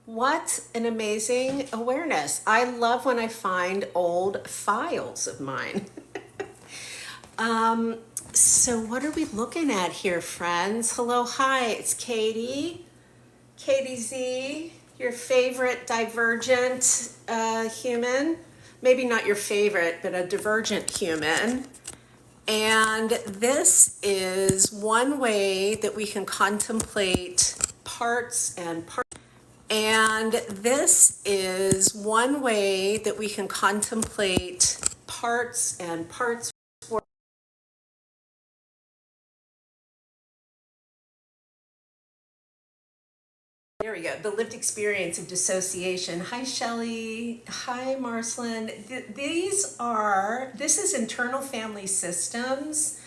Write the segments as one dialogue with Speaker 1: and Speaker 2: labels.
Speaker 1: What an amazing awareness. I love when I find old files of mine. So what are we looking at here, friends? Hello, hi, it's Katie. Katie Z, your favorite divergent human. Maybe not your favorite, but a divergent human. And this is one way that we can contemplate parts and parts. And this is one way that we can contemplate parts and parts. There we go. The lived experience of dissociation. Hi, Shelley. Hi, Marcelin. This is internal family systems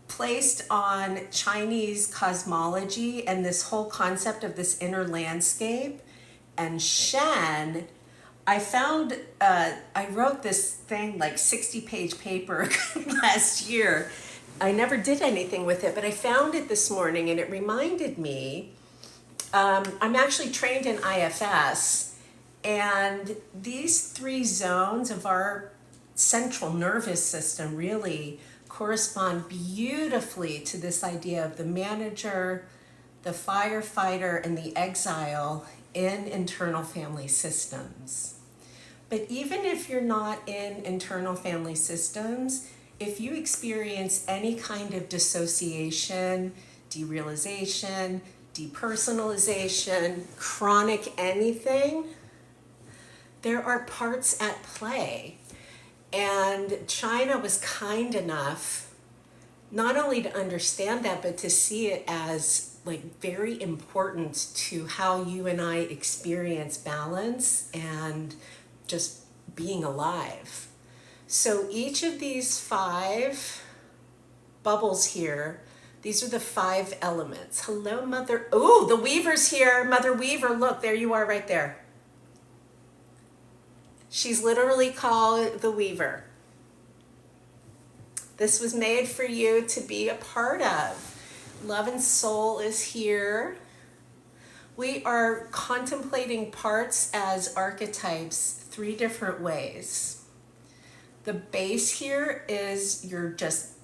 Speaker 1: placed on Chinese cosmology and this whole concept of this inner landscape. And Shen, I wrote this thing like 60-page paper last year. I never did anything with it, but I found it this morning and it reminded me. I'm actually trained in IFS, and these three zones of our central nervous system really correspond beautifully to this idea of the manager, the firefighter, and the exile in internal family systems. But even if you're not in internal family systems, if you experience any kind of dissociation, derealization, depersonalization, chronic anything, there are parts at play. And China was kind enough not only to understand that, but to see it as like very important to how you and I experience balance and just being alive. So each of these 5 bubbles here, these are the 5 elements. Hello, Mother. Oh, the Weaver's here. Mother Weaver, look, there you are right there. She's literally called the Weaver. This was made for you to be a part of. Love and Soul is here. We are contemplating parts as archetypes 3 different ways. The base here is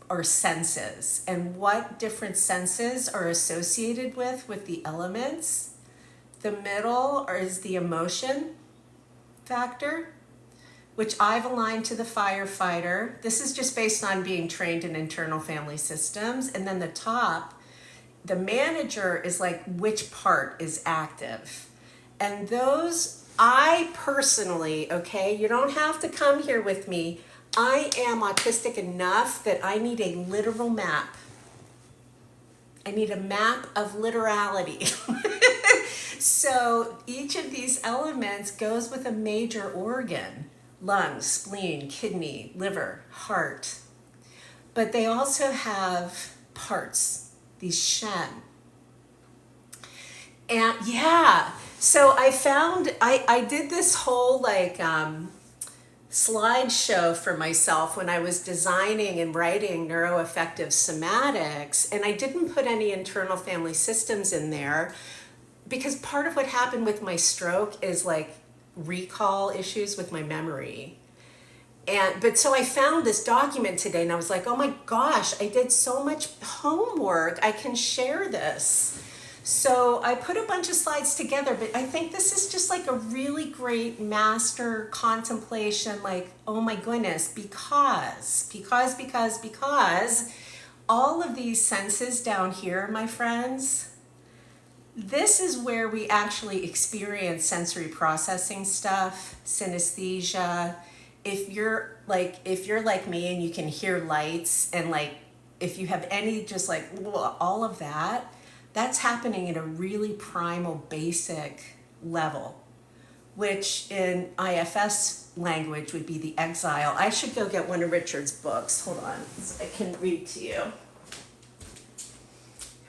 Speaker 1: our senses and what different senses are associated with the elements. The middle is the emotion factor, which I've aligned to the firefighter. This is just based on being trained in internal family systems. And then the top, the manager, is like which part is active. And those, I personally, okay, you don't have to come here with me. I am autistic enough that I need a literal map. I need a map of literality. So each of these elements goes with a major organ: lungs, spleen, kidney, liver, heart. But they also have parts, these Shen. And yeah, so I found, I did this whole slideshow for myself when I was designing and writing Neuroaffective Somatics, and I didn't put any internal family systems in there because part of what happened with my stroke is like recall issues with my memory. But so I found this document today and I was like, oh my gosh, I did so much homework. I can share this. So I put a bunch of slides together, but I think this is just like a really great master contemplation, like, oh my goodness, because all of these senses down here, my friends, this is where we actually experience sensory processing stuff, synesthesia. If you're like me and you can hear lights, and like if you have any just like all of that, that's happening at a really primal basic level, which in IFS language would be the exile. I should go get one of Richard's books. Hold on, so I can read to you.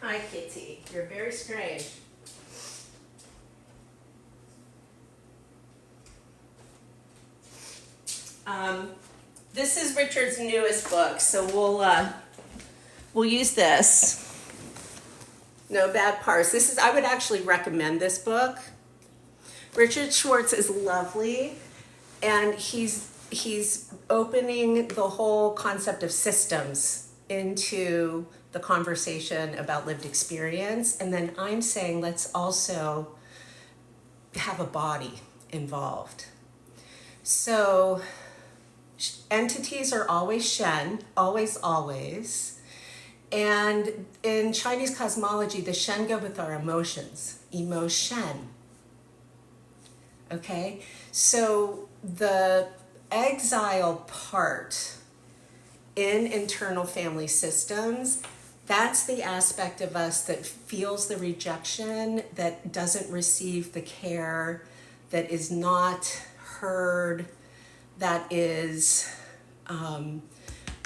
Speaker 1: Hi, Kitty. You're very strange. This is Richard's newest book, so we'll use this. No bad parts. I would actually recommend this book. Richard Schwartz is lovely, and he's opening the whole concept of systems into the conversation about lived experience. And then I'm saying let's also have a body involved. So entities are always Shen, always, always. And in Chinese cosmology, the Shen go with our emotions, emotion. Okay, so the exile part in internal family systems, that's the aspect of us that feels the rejection, that doesn't receive the care, that is not heard, that is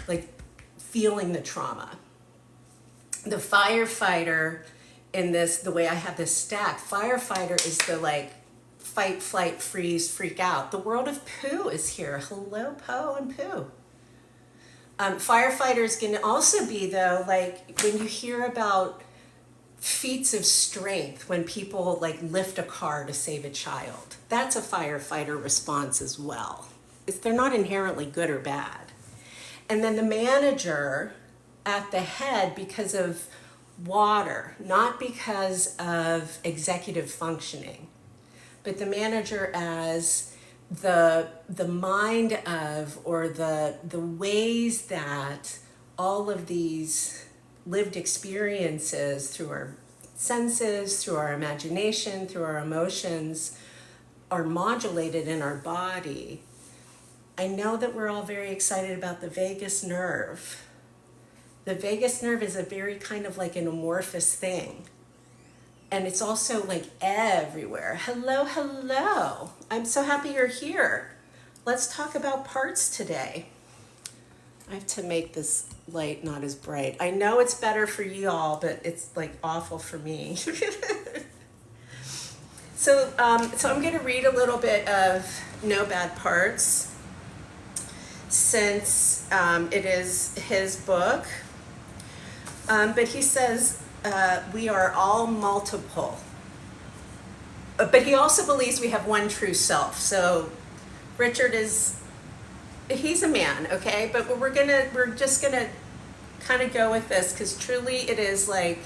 Speaker 1: like feeling the trauma. The firefighter in this, the way I have this stack, firefighter is the like fight, flight, freeze, freak out. The world of poo is here. Hello, Po and Poo. Firefighters can also be, though, like when you hear about feats of strength, when people like lift a car to save a child, that's a firefighter response as well. They're not inherently good or bad. And then the manager at the head because of water, not because of executive functioning, but the manager as the mind of, or the ways that all of these lived experiences through our senses, through our imagination, through our emotions are modulated in our body. I know that we're all very excited about the vagus nerve. The vagus nerve is a very kind of like an amorphous thing. And it's also like everywhere. Hello, hello. I'm so happy you're here. Let's talk about parts today. I have to make this light not as bright. I know it's better for you all, but it's like awful for me. So I'm going to read a little bit of No Bad Parts, since it is his book. But he says, we are all multiple. But he also believes we have one true self. So Richard he's a man, okay? But we're just gonna kind of go with this, because truly it is like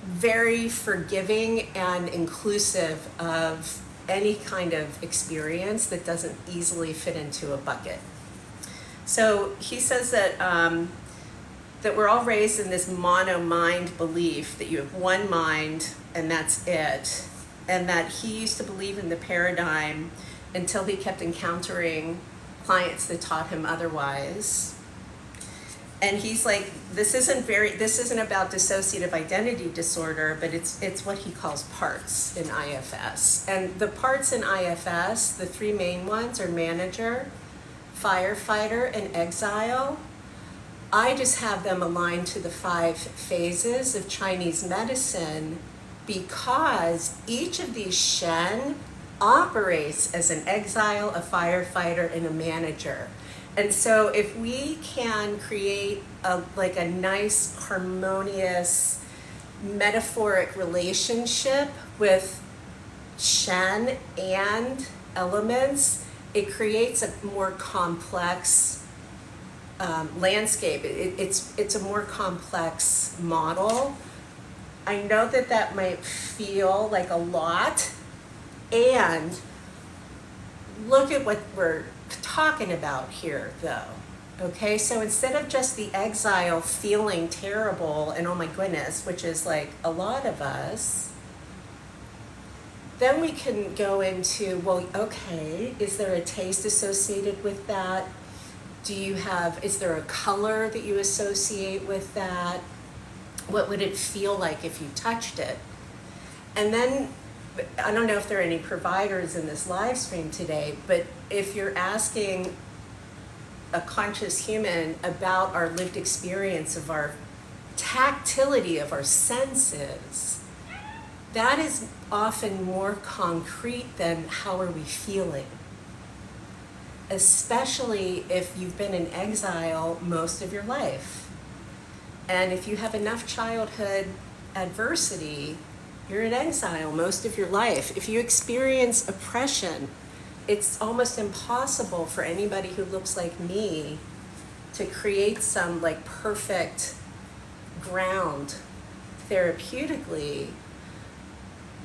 Speaker 1: very forgiving and inclusive of any kind of experience that doesn't easily fit into a bucket. So he says that that we're all raised in this mono mind belief that you have one mind and that's it. And that he used to believe in the paradigm until he kept encountering clients that taught him otherwise. And he's like, this isn't about dissociative identity disorder, but it's what he calls parts in IFS. And the parts in IFS, the three main ones are manager, firefighter, and exile. I just have them aligned to the 5 phases of Chinese medicine because each of these Shen operates as an exile, a firefighter, and a manager. And so if we can create a nice, harmonious, metaphoric relationship with Shen and elements, it creates a more complex landscape. It's a more complex model. I know that might feel like a lot, and look at what we're talking about here, though. Okay, so instead of just the exile feeling terrible and oh my goodness, which is like a lot of us, then we can go into, well, okay, is there a taste associated with that? Is there a color that you associate with that? What would it feel like if you touched it? And then, I don't know if there are any providers in this live stream today, but if you're asking a conscious human about our lived experience of our tactility of our senses, that is often more concrete than how are we feeling. Especially if you've been in exile most of your life. And if you have enough childhood adversity, You're in exile most of your life. If you experience oppression, it's almost impossible for anybody who looks like me to create some like perfect ground therapeutically.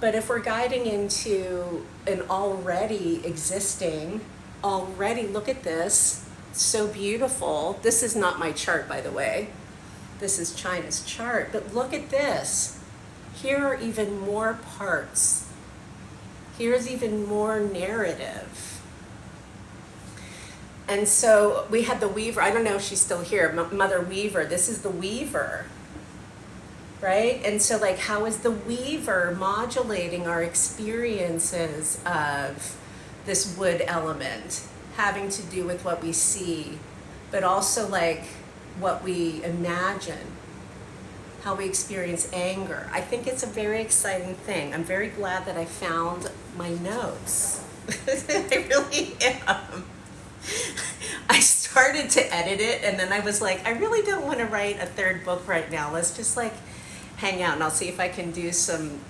Speaker 1: But if we're guiding into an already existing, look at this, so beautiful. This is not my chart, by the way. This is China's chart, but look at this. Here are even more parts. Here's even more narrative. And so we had the Weaver. I don't know if she's still here. Mother Weaver. This is the Weaver, right? And so like, how is the Weaver modulating our experiences of this wood element, having to do with what we see, but also like what we imagine, how we experience anger. I think it's a very exciting thing. I'm very glad that I found my notes. I really am. I started to edit it and then I was like, I really don't want to write a third book right now. Let's just like hang out and I'll see if I can do some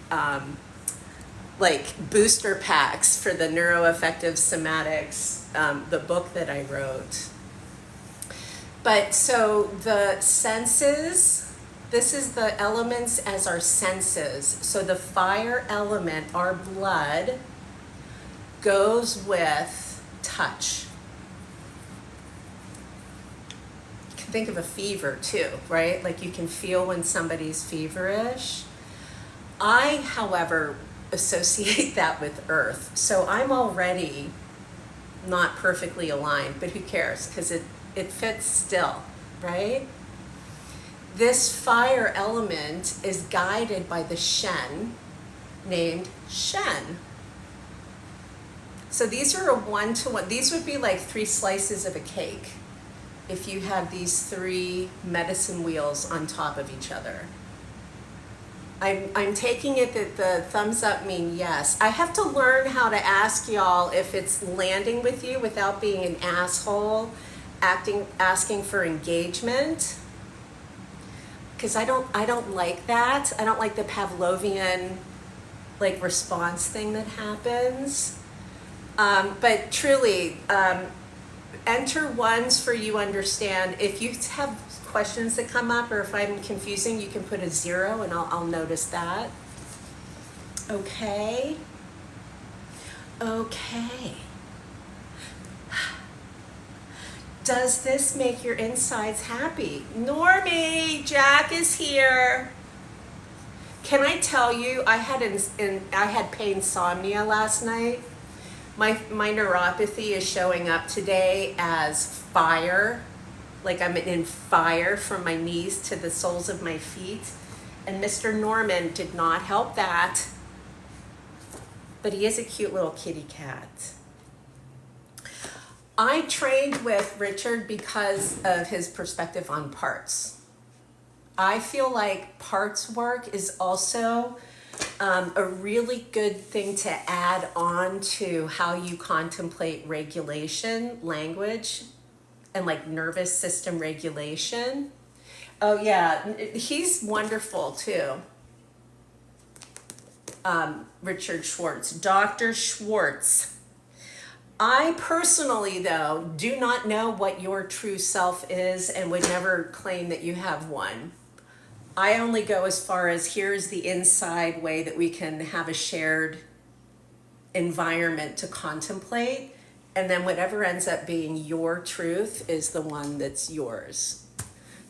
Speaker 1: like booster packs for the Neuroaffective Somatics, the book that I wrote. But so the senses, this is the elements as our senses. So the fire element, our blood, goes with touch. You can think of a fever too, right? Like you can feel when somebody's feverish. I, however, associate that with earth. So I'm already not perfectly aligned, but who cares? Because it fits still, right? This fire element is guided by the Shen, named Shen. So these are a one-to-one. These would be like 3 slices of a cake if you had these 3 medicine wheels on top of each other. I'm taking it that the thumbs up mean yes. I have to learn how to ask y'all if it's landing with you without being an asshole, asking for engagement. Because I don't like that. I don't like the Pavlovian like response thing that happens. But truly, enter ones for you understand. If you have questions that come up or if I'm confusing, you can put a 0 and I'll notice that. Okay. Okay. Does this make your insides happy? Normie, Jack is here. Can I tell you, I had painsomnia last night. My neuropathy is showing up today as fire. Like I'm in fire from my knees to the soles of my feet. And Mr. Norman did not help that. But he is a cute little kitty cat. I trained with Richard because of his perspective on parts. I feel like parts work is also a really good thing to add on to how you contemplate regulation, language, and like nervous system regulation. Oh yeah, he's wonderful too. Richard Schwartz, Dr. Schwartz. I personally, though, do not know what your true self is and would never claim that you have one. I only go as far as here's the inside way that we can have a shared environment to contemplate, and then whatever ends up being your truth is the one that's yours.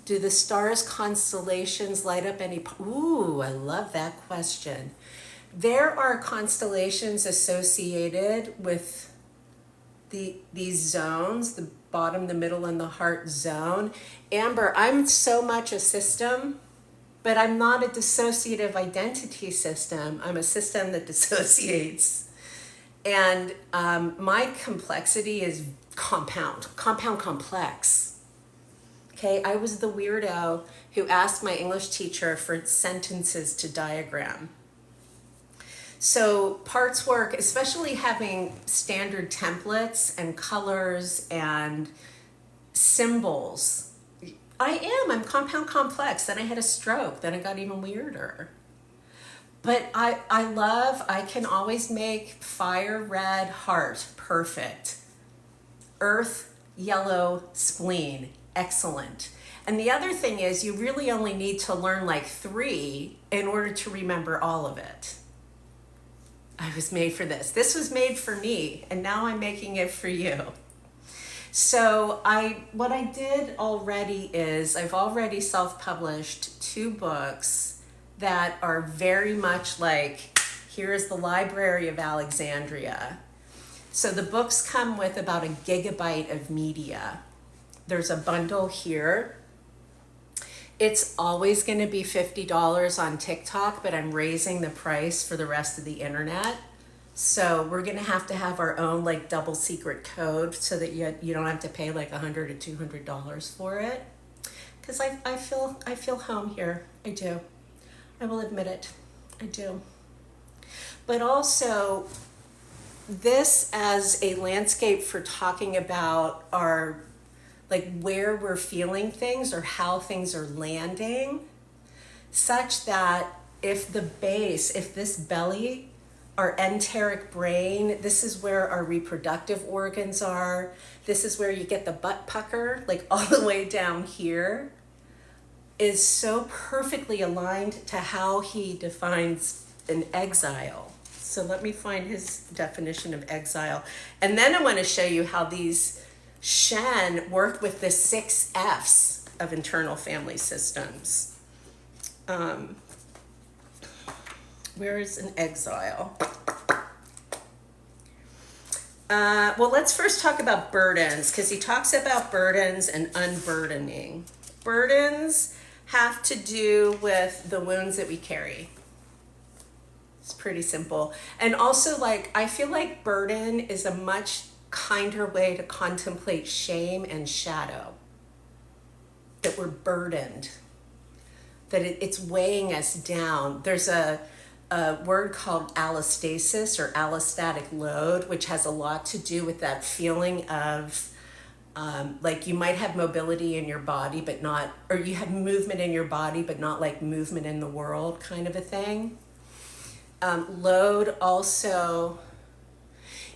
Speaker 1: Do the stars, constellations light up any... Ooh, I love that question. There are constellations associated with these zones, the bottom, the middle, and the heart zone. Amber, I'm so much a system, but I'm not a dissociative identity system. I'm a system that dissociates. And my complexity is compound complex. Okay, I was the weirdo who asked my English teacher for sentences to diagram. So parts work, especially having standard templates and colors and symbols. I'm compound complex. Then I had a stroke. Then it got even weirder. But I can always make fire red heart perfect. Earth yellow spleen, excellent. And the other thing is you really only need to learn like 3 in order to remember all of it. I was made for this. This was made for me, and now I'm making it for you. So what I did already is I've already self-published 2 books that are very much like, here's the Library of Alexandria. So the books come with about 1 gigabyte of media. There's a bundle here. It's always going to be $50 on TikTok, but I'm raising the price for the rest of the internet. So we're going to have our own like double secret code so that you don't have to pay like $100 or $200 for it. Because I feel home here. I do. I will admit it. I do. But also, this as a landscape for talking about our, like where we're feeling things or how things are landing, such that if this belly, our enteric brain, this is where our reproductive organs are, this is where you get the butt pucker, like all the way down here, is so perfectly aligned to how he defines an exile. So let me find his definition of exile. And then I want to show you how these Shen work with the 6 F's of internal family systems. Where is an exile? Well, let's first talk about burdens, because he talks about burdens and unburdening. Burdens have to do with the wounds that we carry. It's pretty simple. And also, like, I feel like burden is a much kinder way to contemplate shame and shadow. That we're burdened. That it's weighing us down. There's a word called allostasis or allostatic load, which has a lot to do with that feeling of like you might have mobility in your body, but not, or you have movement in your body, but not like movement in the world kind of a thing. Load also,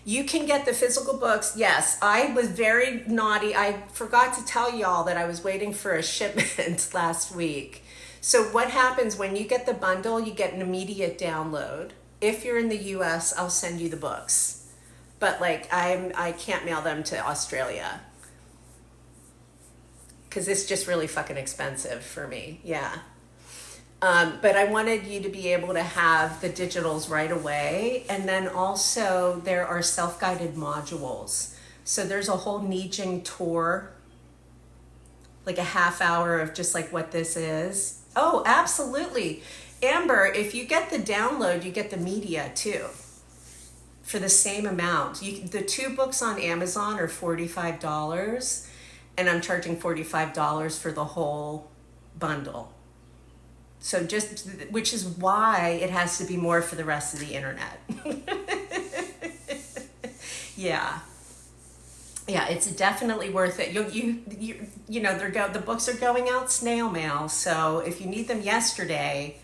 Speaker 1: you can get the physical books. Yes, I was very naughty. I forgot to tell y'all that I was waiting for a shipment last week. So what happens when you get the bundle, you get an immediate download. If you're in the US, I'll send you the books. But like I can't mail them to Australia because it's just really fucking expensive for me. Yeah. But I wanted you to be able to have the digitals right away. And then also there are self-guided modules. So there's a whole Neijing tour, like a half hour of just like what this is. Oh, absolutely. Amber, if you get the download, you get the media too for the same amount. The 2 books on Amazon are $45 and I'm charging $45 for the whole bundle. So which is why it has to be more for the rest of the internet. Yeah. Yeah, it's definitely worth it. You know, the books are going out snail mail. So if you need them yesterday,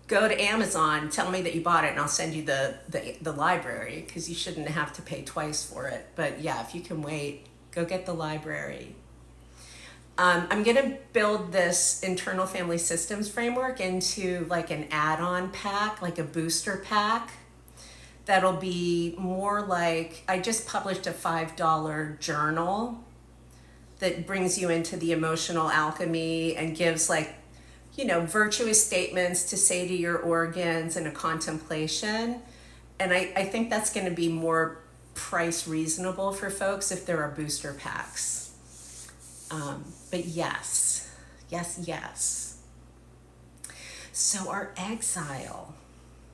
Speaker 1: go to Amazon, tell me that you bought it, and I'll send you the library, because you shouldn't have to pay twice for it. But yeah, if you can wait, go get the library. I'm going to build this internal family systems framework into like an add-on pack, like a booster pack. That'll be more like, I just published a $5 journal that brings you into the emotional alchemy and gives like, you know, virtuous statements to say to your organs and a contemplation. And I think that's going to be more price reasonable for folks if there are booster packs. But yes. So our exile,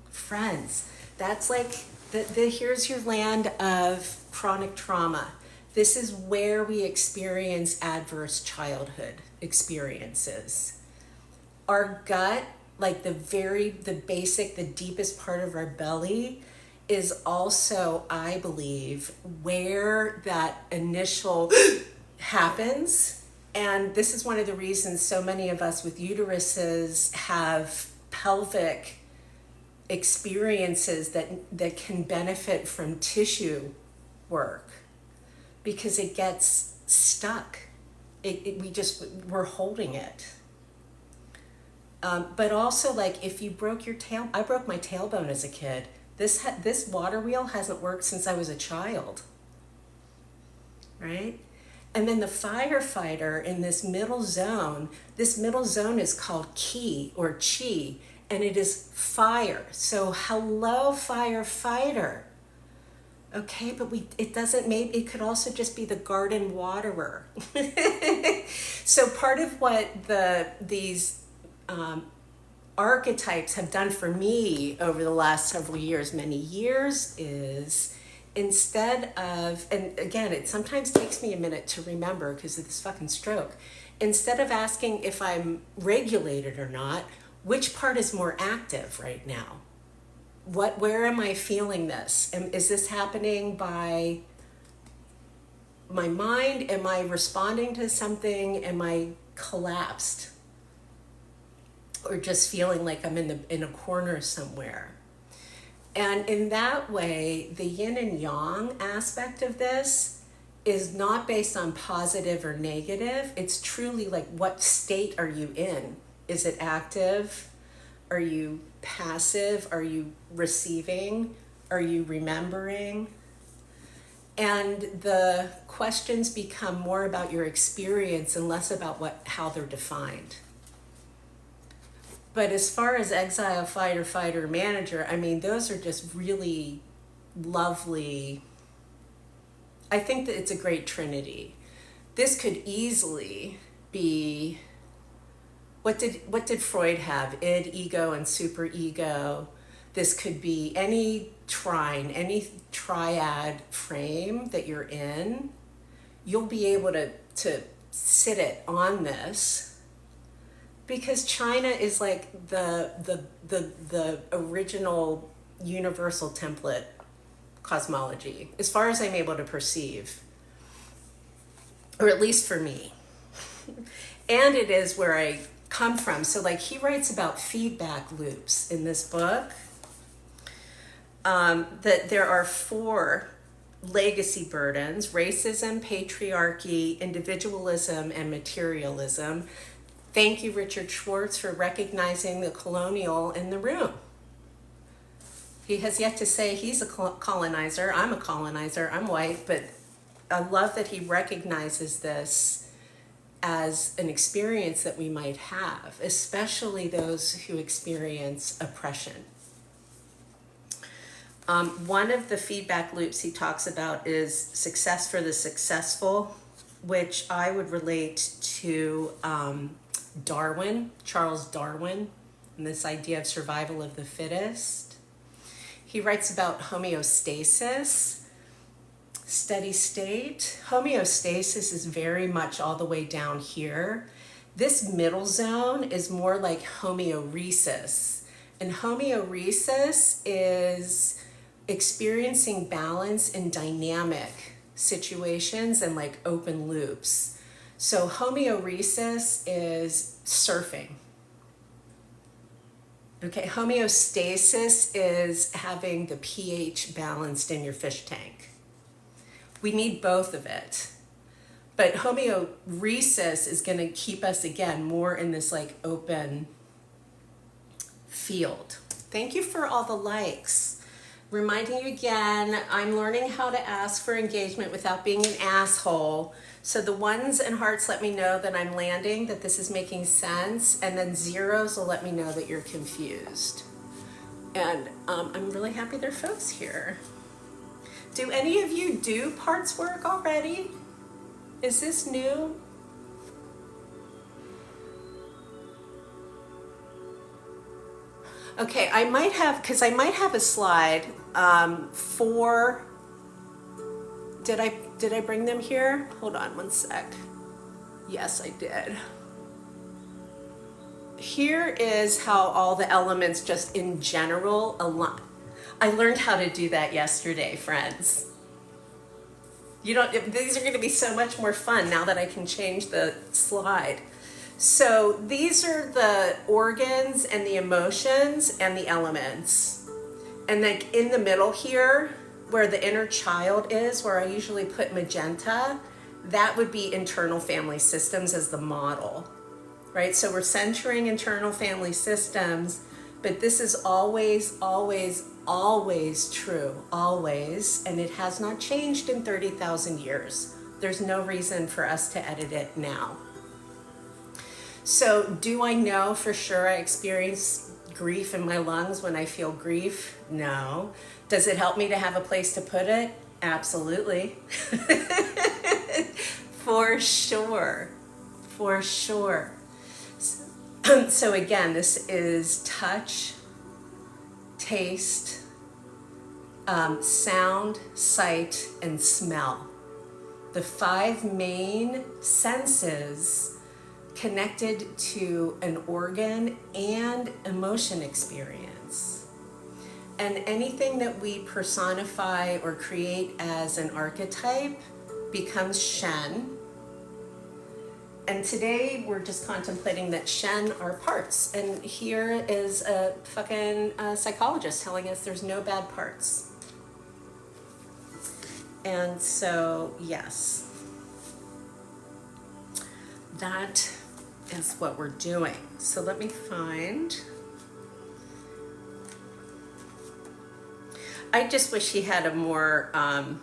Speaker 1: friends, that's like, here's your land of chronic trauma. This is where we experience adverse childhood experiences. Our gut, like the basic, the deepest part of our belly, is also, I believe, where that initial happens. And this is one of the reasons so many of us with uteruses have pelvic experiences that can benefit from tissue work, because it gets stuck. We're holding it. But also, like, if you broke your tail, I broke my tailbone as a kid. This water wheel hasn't worked since I was a child, right? And then the firefighter in this middle zone is called Qi or Chi, and it is fire. So hello, firefighter. Okay, but it could also just be the garden waterer. So part of what these archetypes have done for me over the last several years, many years, is instead of, and again, it sometimes takes me a minute to remember because of this fucking stroke, instead of asking if I'm regulated or not, which part is more active right now? Where am I feeling this? Is this happening by my mind? Am I responding to something? Am I collapsed? Or just feeling like I'm in a corner somewhere? And in that way, the yin and yang aspect of this is not based on positive or negative. It's truly like, what state are you in? Is it active? Are you passive? Are you receiving? Are you remembering? And the questions become more about your experience and less about how they're defined. But as far as exile, fighter, manager, I mean, those are just really lovely. I think that it's a great trinity. This could easily be, what did Freud have? Id, ego, and superego. This could be any trine, any triad frame that you're in. You'll be able to sit it on this. Because China is like the original universal template cosmology, as far as I'm able to perceive, or at least for me. And it is where I come from. So like, he writes about feedback loops in this book, that there are 4 legacy burdens: racism, patriarchy, individualism, and materialism. Thank you, Richard Schwartz, for recognizing the colonial in the room. He has yet to say he's a colonizer. I'm a colonizer. I'm white, but I love that he recognizes this as an experience that we might have, especially those who experience oppression. One of the feedback loops he talks about is success for the successful, which I would relate to Charles Darwin, and this idea of survival of the fittest. He writes about homeostasis, steady state. Homeostasis is very much all the way down here. This middle zone is more like homeoresis. And homeoresis is experiencing balance in dynamic situations and like open loops. So homeoresis is surfing. Okay, homeostasis is having the pH balanced in your fish tank. We need both of it. But homeoresis is going to keep us, again, more in this like open field. Thank you for all the likes. Reminding you again, I'm learning how to ask for engagement without being an asshole. So the ones and hearts let me know that I'm landing, that this is making sense, and then zeros will let me know that you're confused. And I'm really happy there are folks here. Do any of you do parts work already? Is this new? Okay, I might have a slide for, did I bring them here? Hold on one sec. Yes, I did. Here is how all the elements just in general align. I learned how to do that yesterday, friends. These are going to be so much more fun now that I can change the slide. So these are the organs and the emotions and the elements. And like in the middle here, where the inner child is, where I usually put magenta, that would be internal family systems as the model, right? So we're centering internal family systems, but this is always, always, always true, always, and it has not changed in 30,000 years. There's no reason for us to edit it now. So do I know for sure I experience grief in my lungs when I feel grief? No. Does it help me to have a place to put it? Absolutely. For sure. For sure. So again, this is touch, taste, sound, sight, and smell. The 5 main senses connected to an organ and emotion experience. And anything that we personify or create as an archetype becomes Shen. And today we're just contemplating that Shen are parts. And here is a fucking psychologist telling us there's no bad parts. And so, yes, that is what we're doing. So let me find. I just wish he had a more, I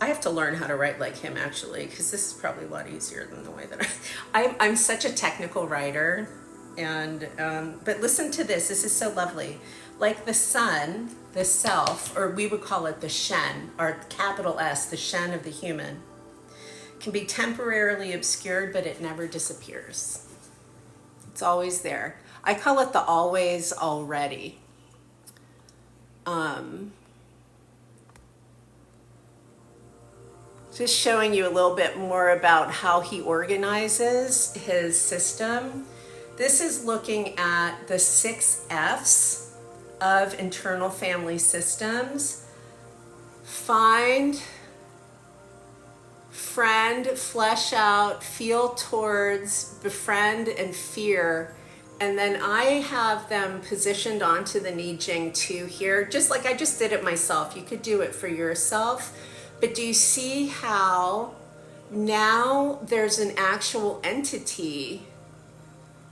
Speaker 1: have to learn how to write like him actually, because this is probably a lot easier than the way that I'm such a technical writer. And, but listen to this, this is so lovely. Like the sun, the self, or we would call it the Shen, or capital S, the Shen of the human, can be temporarily obscured, but it never disappears. It's always there. I call it the always already. Just showing you a little bit more about how he organizes his system. This is looking at the 6 F's of internal family systems. Find, friend, flesh out, feel towards, befriend, and fear. And then I have them positioned onto the Neijing 2 here, just like I just did it myself. You could do it for yourself. But do you see how now there's an actual entity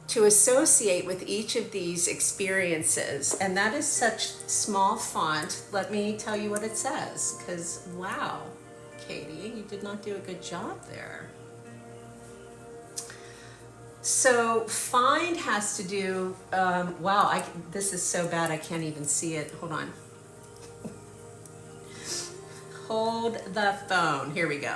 Speaker 1: to associate with each of these experiences? And that is such small font. Let me tell you what it says, because wow, Katie, you did not do a good job there. So find has to do, wow, this is so bad I can't even see it. Hold on. Hold the phone. Here we go.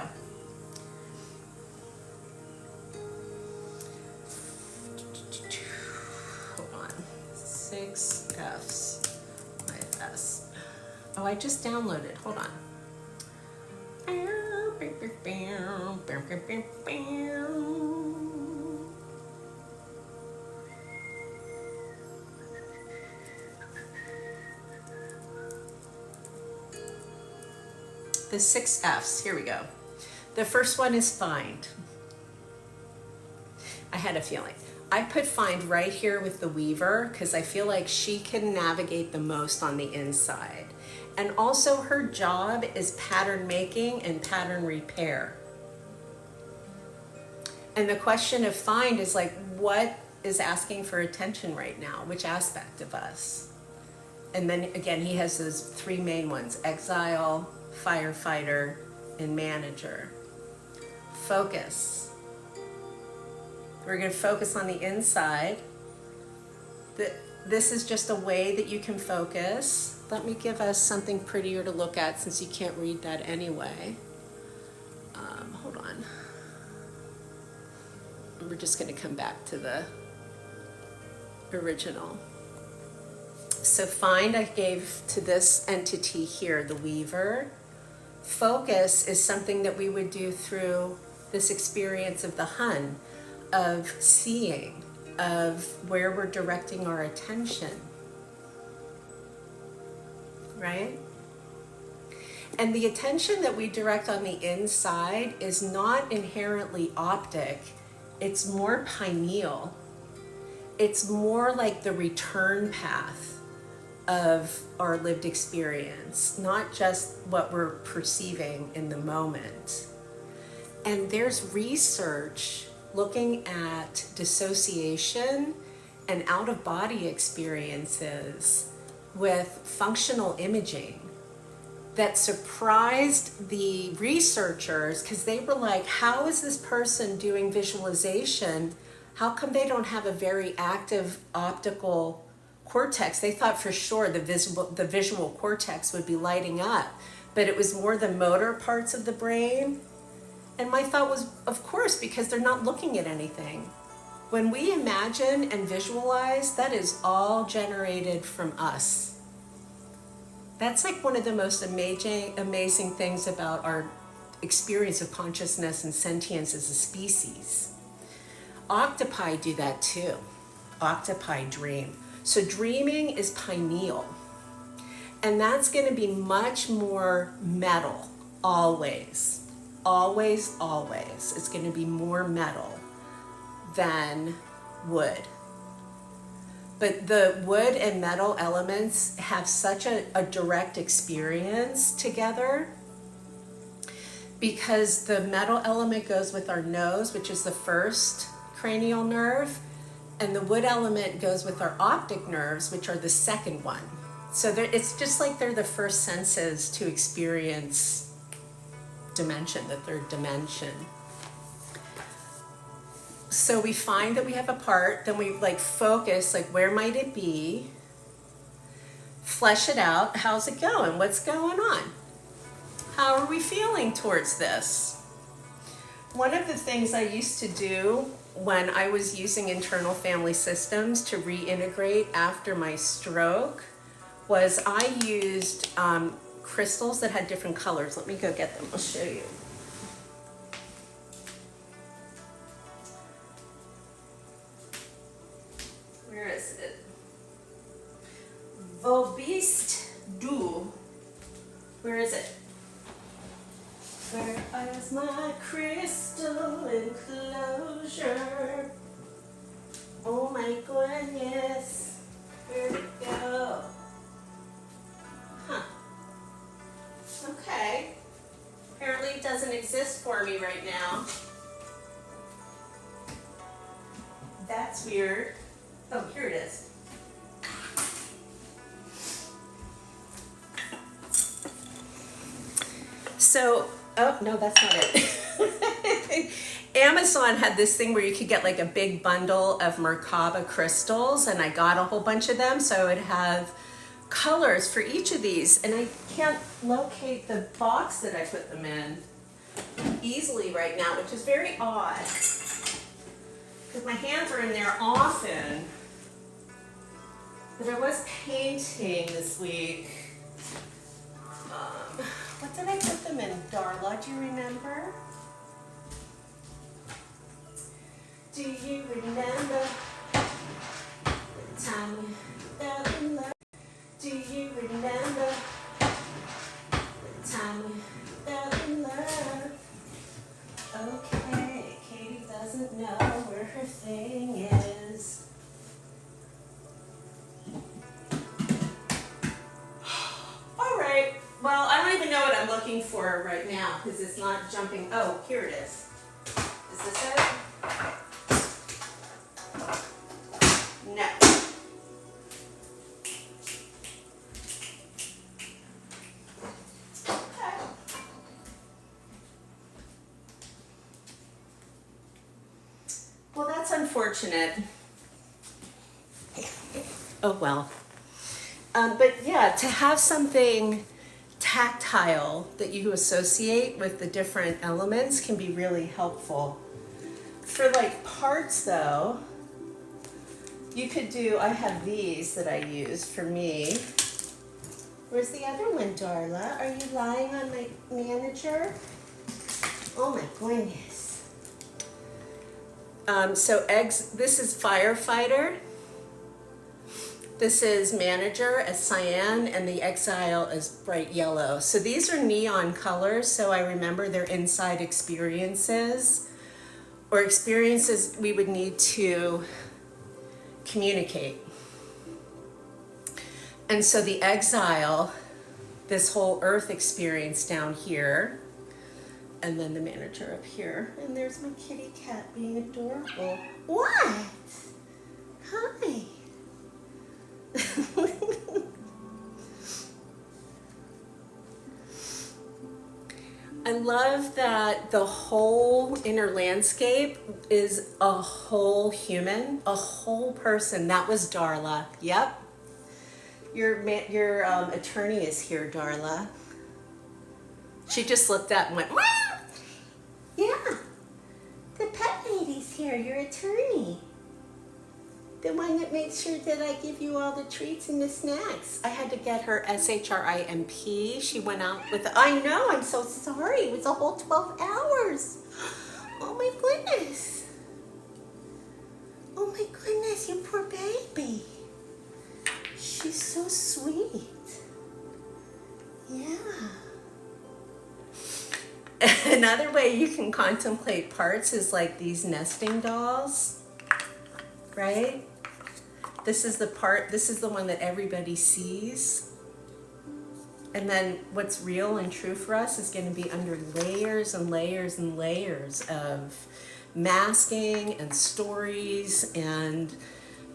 Speaker 1: Hold on. 6 F's. IFS. Oh, I just downloaded. Hold on. The 6 F's, here we go. The first one is find. I had a feeling. I put find right here with the weaver because I feel like she can navigate the most on the inside. And also her job is pattern making and pattern repair. And the question of find is like, what is asking for attention right now? Which aspect of us? And then again, he has those 3 main ones: exile, firefighter, and manager. Focus. We're going to focus on the inside. This is just a way that you can focus. Let me give us something prettier to look at since you can't read that anyway. Hold on. We're just going to come back to the original. So find I gave to this entity here, the weaver. Focus is something that we would do through this experience of the Hun, of seeing, of where we're directing our attention, right? And the attention that we direct on the inside is not inherently optic. it's more pineal. It's more like the return path of our lived experience, not just what we're perceiving in the moment. And there's research looking at dissociation and out-of-body experiences with functional imaging that surprised the researchers, because they were like, how is this person doing visualization? How come they don't have a very active optical cortex? They thought for sure the visual cortex would be lighting up, but it was more the motor parts of the brain. And my thought was, of course, because they're not looking at anything. When we imagine and visualize, that is all generated from us. That's like one of the most amazing things about our experience of consciousness and sentience as a species. Octopi do that too. Octopi dream. So dreaming is pineal. And that's going to be much more metal, always. Always, always. It's going to be more metal than wood. But the wood and metal elements have such a direct experience together, because the metal element goes with our nose, which is the first cranial nerve, and the wood element goes with our optic nerves, which are the second one. So it's just like they're the first senses to experience dimension, the third dimension. So we find that we have a part, then we like focus, like where might it be? Flesh it out. How's it going? What's going on? How are we feeling towards this? One of the things I used to do when I was using internal family systems to reintegrate after my stroke was I used crystals that had different colors. Let me go get them. I'll show you. Where is it? Vobist du. Where is it? Where is my crystal enclosure? Oh my goodness. Where'd it go? Huh. Okay. Apparently it doesn't exist for me right now. That's weird. Oh, here it is. So, oh, no, that's not it. Amazon had this thing where you could get like a big bundle of Merkaba crystals, and I got a whole bunch of them, so I would have colors for each of these, and I can't locate the box that I put them in easily right now, which is very odd, because my hands are in there often. But I was painting this week. What did I put them in, Darla? Do you remember? Do you remember the time we fell in love? Do you remember the time we fell in love? Okay, Katie doesn't know where her thing is. All right. Well, I don't even know what I'm looking for right now because it's not jumping. Oh, here it is. Is this it? No. Okay. Well, that's unfortunate. Oh, well. But yeah, to have something tactile that you associate with the different elements can be really helpful. For like parts though, you could do, I have these that I use for me. Where's the other one, Darla? Are you lying on my manager? Oh my goodness. So eggs, this is firefighter. This is manager as cyan, and the exile is bright yellow. So these are neon colors, so I remember their inside experiences. or experiences we would need to communicate. And so the exile, this whole earth experience down here, and then the manager up here. And there's my kitty cat being adorable. What? Hi. I love that the whole inner landscape is a whole human, a whole person. That was Darla. Yep. Your attorney is here, Darla. She just looked up and went, "Wow!" Yeah, the pet lady's here, your attorney. The one that makes sure that I give you all the treats and the snacks. I had to get her SHRIMP. She went out with, I know, I'm so sorry. It was a whole 12 hours. Oh my goodness. Oh my goodness, you poor baby. She's so sweet. Yeah. Another way you can contemplate parts is like these nesting dolls, right? This is the part, this is the one that everybody sees. And then what's real and true for us is going to be under layers and layers and layers of masking and stories and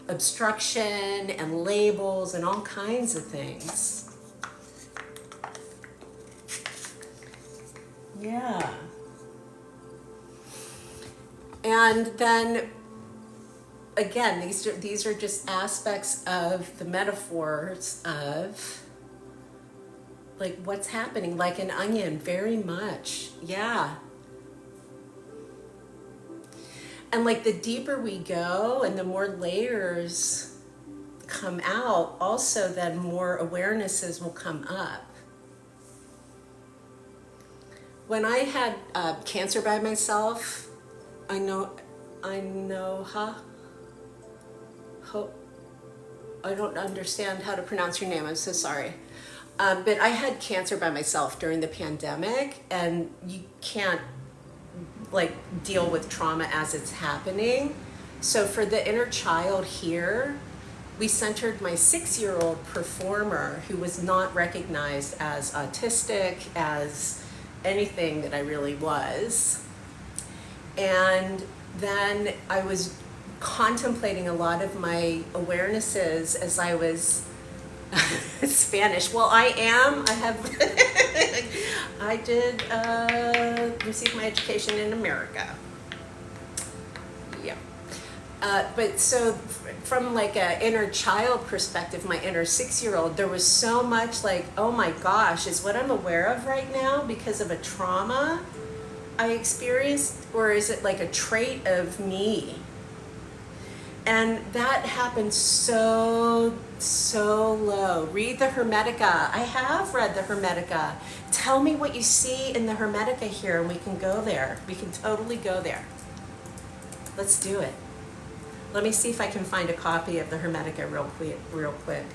Speaker 1: obstruction and labels and all kinds of things. Yeah. And then again, these are just aspects of the metaphors of like what's happening, like an onion, very much. Yeah. And like the deeper we go and the more layers come out, also then more awarenesses will come up. When I had cancer by myself, I don't understand how to pronounce your name, I'm so sorry. But I had cancer by myself during the pandemic, and you can't like deal with trauma as it's happening. So for the inner child here, we centered my 6-year-old performer who was not recognized as autistic, as anything that I really was. And then I was contemplating a lot of my awarenesses as I was Spanish. Well, I did receive my education in America. Yeah. But so from like an inner child perspective, my inner 6-year-old, there was so much like, oh my gosh, is what I'm aware of right now because of a trauma I experienced, or is it like a trait of me? And that happened so low. Read the Hermetica. I have read the Hermetica. Tell me what you see in the Hermetica here, and we can go there. We can totally go there. Let's do it. Let me see if I can find a copy of the Hermetica real quick.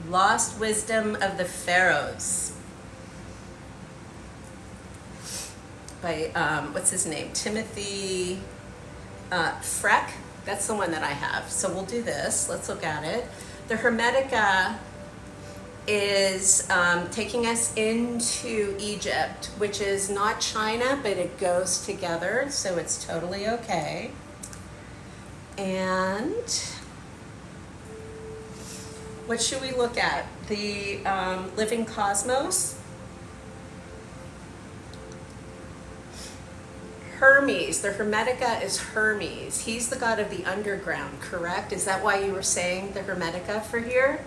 Speaker 1: Lost Wisdom of the Pharaohs by, what's his name? Timothy Freck. That's the one that I have. So we'll do this. Let's look at it. The Hermetica is taking us into Egypt, which is not China, but it goes together, so it's totally okay. And what should we look at? The living cosmos? Hermes, the Hermetica is Hermes. He's the god of the underground, correct? Is that why you were saying the Hermetica for here?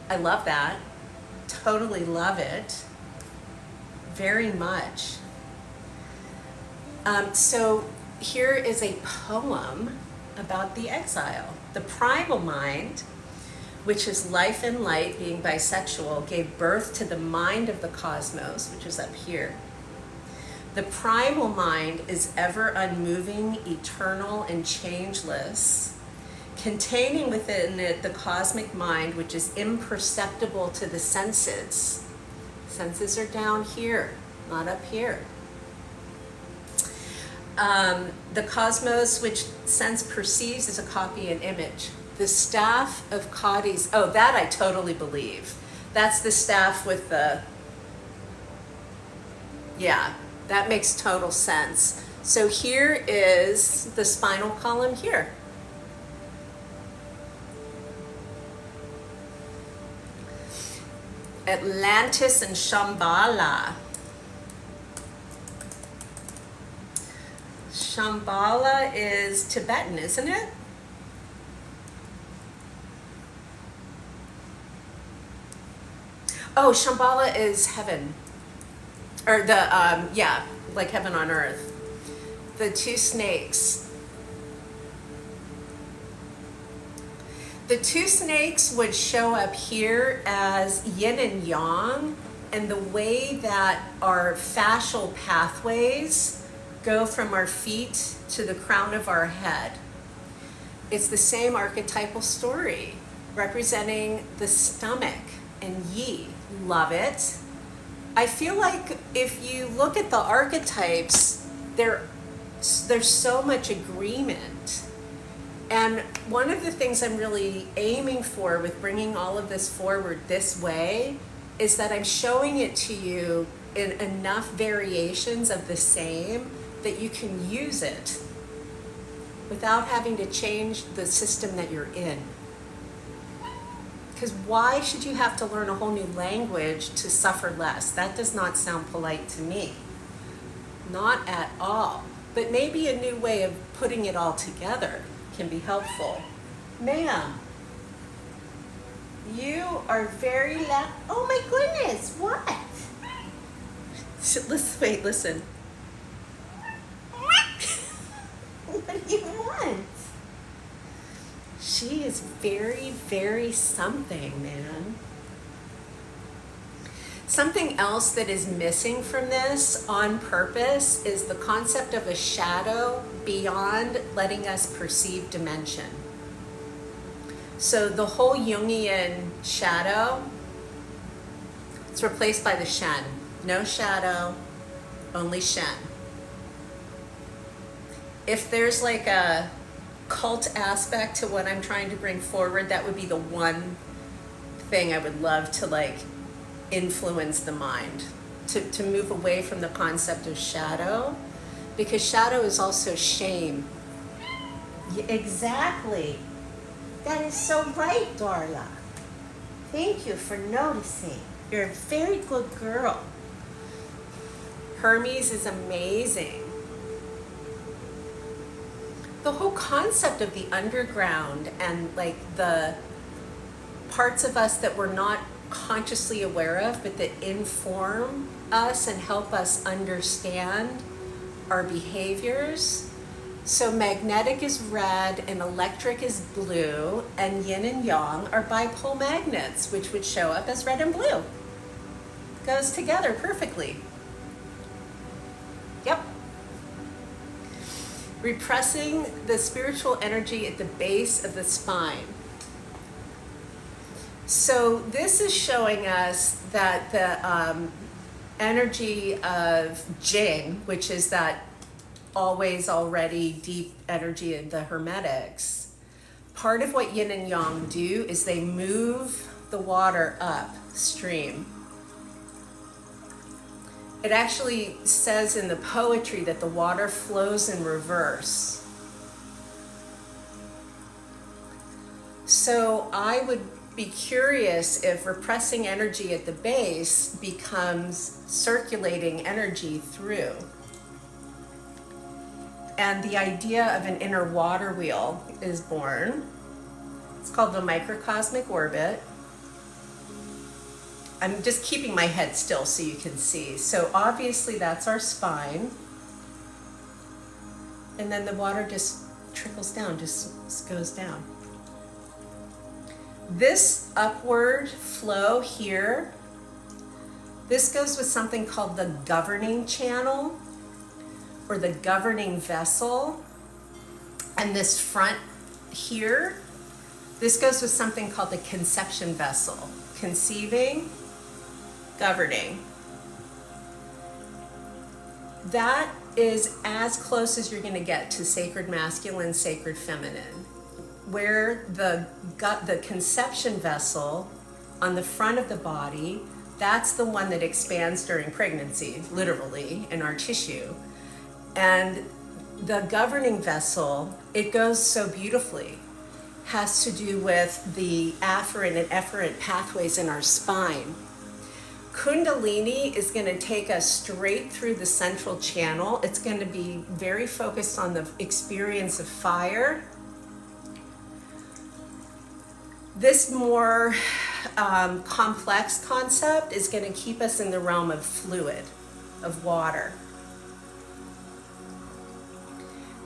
Speaker 1: I love that. Totally love it. Very much. So here is a poem about the exile. The primal mind, which is life and light, being bisexual, gave birth to the mind of the cosmos, which is up here. The primal mind is ever unmoving, eternal, and changeless, containing within it the cosmic mind, which is imperceptible to the senses. Senses are down here, not up here. The cosmos, which sense perceives, is a copy and image. The staff of Cadiz, oh, that I totally believe. That's the staff with the, yeah, that makes total sense. So here is the spinal column here. Atlantis and Shambhala. Shambhala is Tibetan, isn't it? Oh, Shambhala is heaven. Or the, yeah, like heaven on earth. The two snakes. The two snakes would show up here as yin and yang, and the way that our fascial pathways go from our feet to the crown of our head. It's the same archetypal story, representing the stomach and yi. Love it. I feel like if you look at the archetypes, there's so much agreement. And one of the things I'm really aiming for with bringing all of this forward this way is that I'm showing it to you in enough variations of the same that you can use it without having to change the system that you're in. Because why should you have to learn a whole new language to suffer less? That does not sound polite to me. Not at all. But maybe a new way of putting it all together can be helpful. Ma'am, you are very loud. Oh my goodness, what? Listen, wait, listen. What do you want? She is very, very something, man. Something else that is missing from this on purpose is the concept of a shadow beyond letting us perceive dimension. So the whole Jungian shadow, it's replaced by the Shen. No shadow, only Shen. If there's like a cult aspect to what I'm trying to bring forward, that would be the one thing I would love to like influence the mind, to move away from the concept of shadow, because shadow is also shame. Exactly. That is so right, Darla. Thank you for noticing. You're a very good girl. Hermes is amazing. The whole concept of the underground and like the parts of us that we're not consciously aware of, but that inform us and help us understand our behaviors. So magnetic is red and electric is blue, and yin and yang are bipole magnets, which would show up as red and blue. Goes together perfectly. Yep. Repressing the spiritual energy at the base of the spine. So this is showing us that the energy of Jing, which is that always already deep energy of the Hermetics, part of what yin and yang do is they move the water upstream. It actually says in the poetry that the water flows in reverse. So I would be curious if repressing energy at the base becomes circulating energy through. And the idea of an inner water wheel is born. It's called the microcosmic orbit. I'm just keeping my head still so you can see. So obviously that's our spine. And then the water just trickles down, just goes down. This upward flow here, this goes with something called the governing channel or the governing vessel. And this front here, this goes with something called the conception vessel, conceiving governing. That is as close as you're going to get to sacred masculine, sacred feminine, where the conception vessel on the front of the body, that's the one that expands during pregnancy, literally, in our tissue. And the governing vessel, it goes so beautifully, has to do with the afferent and efferent pathways in our spine. Kundalini is going to take us straight through the central channel. It's going to be very focused on the experience of fire. This more complex concept is going to keep us in the realm of fluid, of water.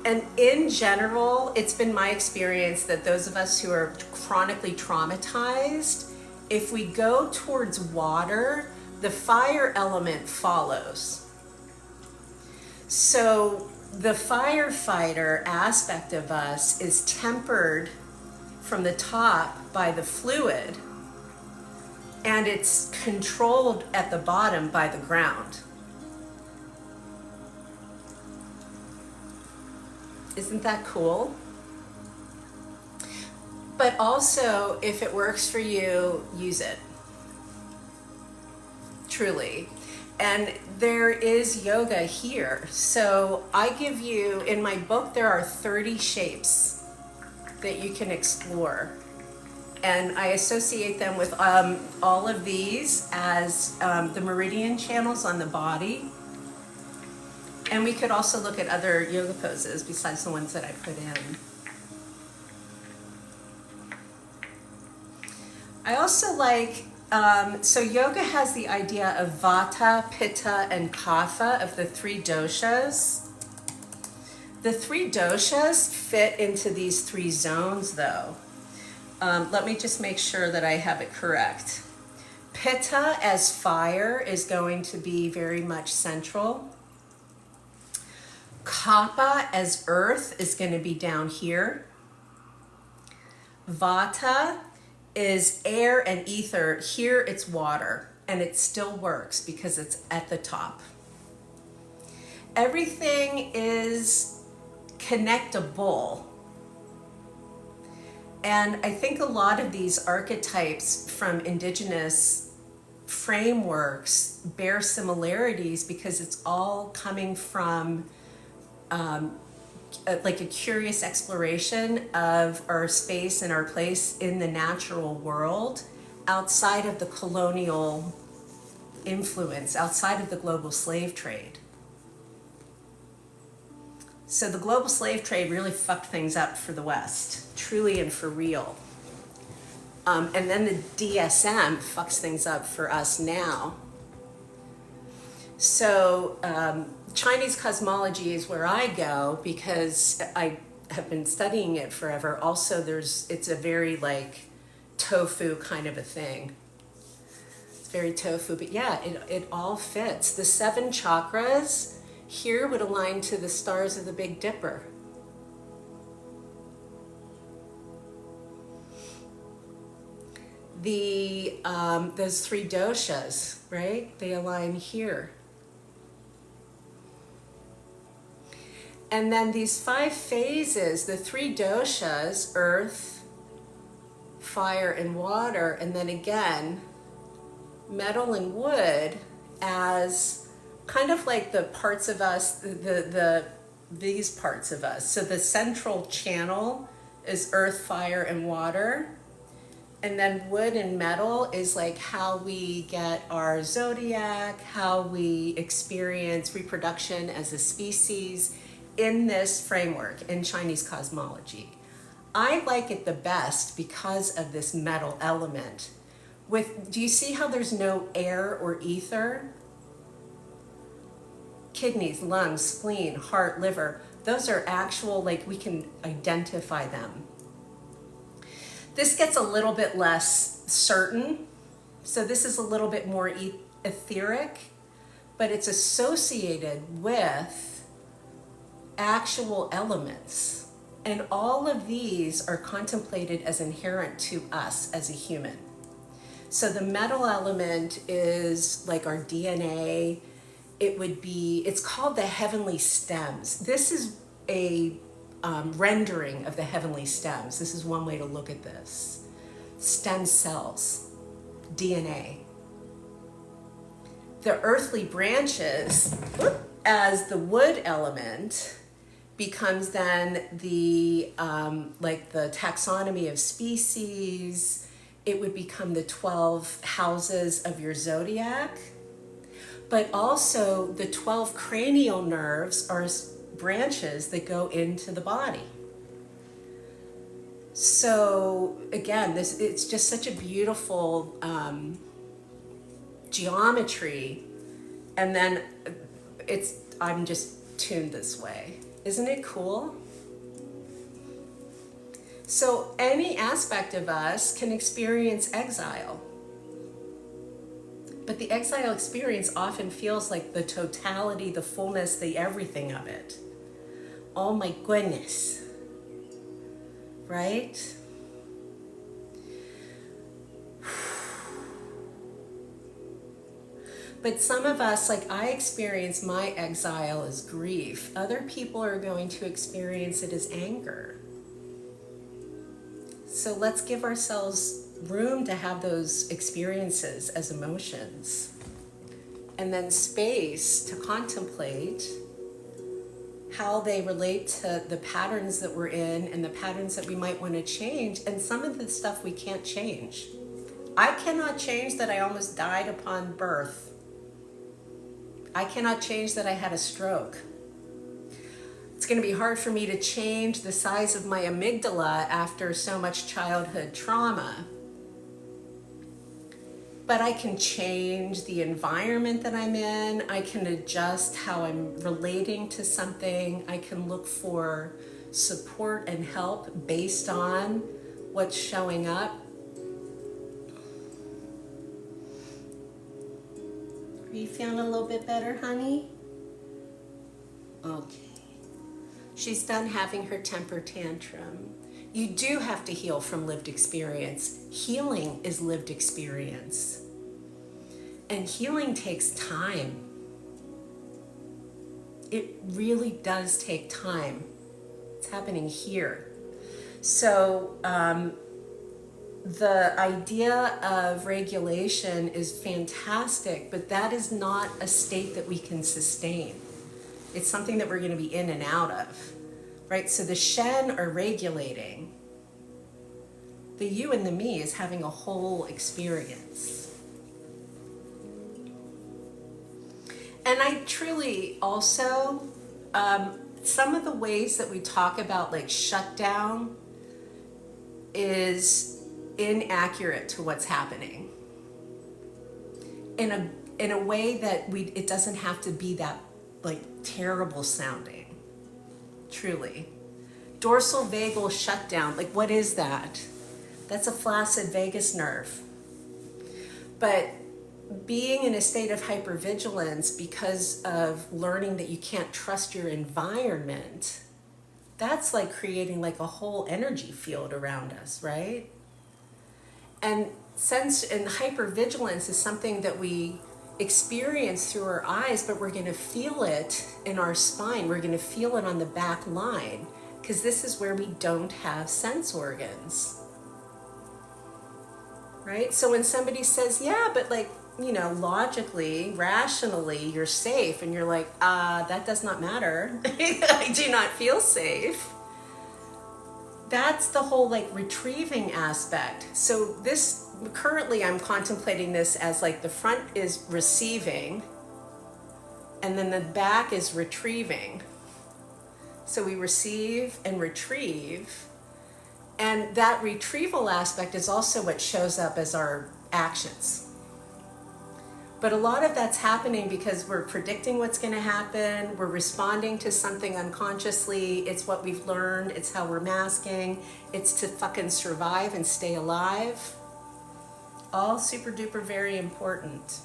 Speaker 1: And in general, it's been my experience that those of us who are chronically traumatized, if we go towards water, the fire element follows. So the firefighter aspect of us is tempered from the top by the fluid, and it's controlled at the bottom by the ground. Isn't that cool? But also, if it works for you, use it. Truly. And there is yoga here. So I give you, in my book, there are 30 shapes that you can explore. And I associate them with all of these as the meridian channels on the body. And we could also look at other yoga poses besides the ones that I put in. I also like, so yoga has the idea of vata, pitta, and kapha, of the three doshas. The three doshas fit into these three zones though. Let me just make sure that I have it correct. Pitta as fire is going to be very much central. Kapha as earth is going to be down here. Vata is air and ether. Here it's water, and it still works because it's at the top. Everything is connectable. And I think a lot of these archetypes from indigenous frameworks bear similarities because it's all coming from like a curious exploration of our space and our place in the natural world outside of the colonial influence, outside of the global slave trade. So the global slave trade really fucked things up for the West, truly and for real. And then the DSM fucks things up for us now. So Chinese cosmology is where I go because I have been studying it forever. Also, it's a very like tofu kind of a thing. It's very tofu, but yeah, it all fits. The 7 chakras here would align to the stars of the Big Dipper. Those 3 doshas, right? They align here. And then these 5 phases, the 3 doshas, earth, fire, and water, and then again, metal and wood as kind of like the parts of us, these parts of us. So the central channel is earth, fire, and water. And then wood and metal is like how we get our zodiac, how we experience reproduction as a species in this framework in Chinese cosmology. I like it the best because of this metal element. Do you see how there's no air or ether? Kidneys, lungs, spleen, heart, liver, those are actual, like we can identify them. This gets a little bit less certain. So this is a little bit more etheric, but it's associated with actual elements. And all of these are contemplated as inherent to us as a human. So the metal element is like our DNA. It's called the heavenly stems. This is a rendering of the heavenly stems. This is one way to look at this. Stem cells, DNA. The earthly branches, as the wood element, becomes then the like the taxonomy of species. It would become the 12 houses of your zodiac. But also the 12 cranial nerves are branches that go into the body. So again, it's just such a beautiful geometry. And then I'm just tuned this way. Isn't it cool? So any aspect of us can experience exile. But the exile experience often feels like the totality, the fullness, the everything of it. Oh my goodness. Right? But some of us, like I experience my exile as grief. Other people are going to experience it as anger. So let's give ourselves room to have those experiences as emotions. And then space to contemplate how they relate to the patterns that we're in and the patterns that we might want to change. And some of the stuff we can't change. I cannot change that I almost died upon birth. I cannot change that I had a stroke. It's going to be hard for me to change the size of my amygdala after so much childhood trauma. But I can change the environment that I'm in. I can adjust how I'm relating to something. I can look for support and help based on what's showing up. Are you feeling a little bit better, honey? Okay. She's done having her temper tantrum. You do have to heal from lived experience. Healing is lived experience. And healing takes time. It really does take time. It's happening here. So the idea of regulation is fantastic, but that is not a state that we can sustain. It's something that we're going to be in and out of, right? So the Shen are regulating. The you and the me is having a whole experience. And I truly also, some of the ways that we talk about like shutdown is inaccurate to what's happening. In a way that it doesn't have to be that like terrible sounding, truly. Dorsal vagal shutdown, like what is that? That's a flaccid vagus nerve. But being in a state of hypervigilance because of learning that you can't trust your environment, that's like creating like a whole energy field around us, right? And hypervigilance is something that we experience through our eyes, but we're going to feel it in our spine. We're going to feel it on the back line because this is where we don't have sense organs, right? So when somebody says, yeah, but like, you know, logically, rationally, you're safe, and you're like, that does not matter. I do not feel safe. That's the whole like retrieving aspect. So currently I'm contemplating this as like the front is receiving and then the back is retrieving. So we receive and retrieve, and that retrieval aspect is also what shows up as our actions. But a lot of that's happening because we're predicting what's going to happen. We're responding to something unconsciously. It's what we've learned. It's how we're masking. It's to fucking survive and stay alive. All super duper very important.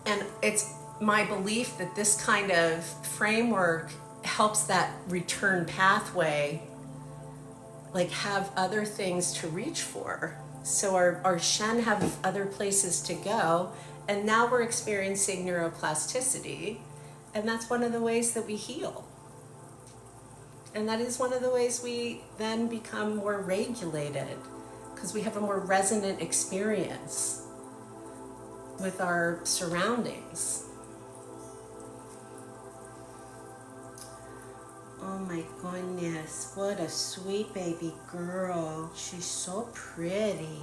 Speaker 1: And it's my belief that this kind of framework helps that return pathway like have other things to reach for. So our Shen have other places to go, and now we're experiencing neuroplasticity, and that's one of the ways that we heal. And that is one of the ways we then become more regulated, because we have a more resonant experience with our surroundings. Oh my goodness, what a sweet baby girl. She's so pretty.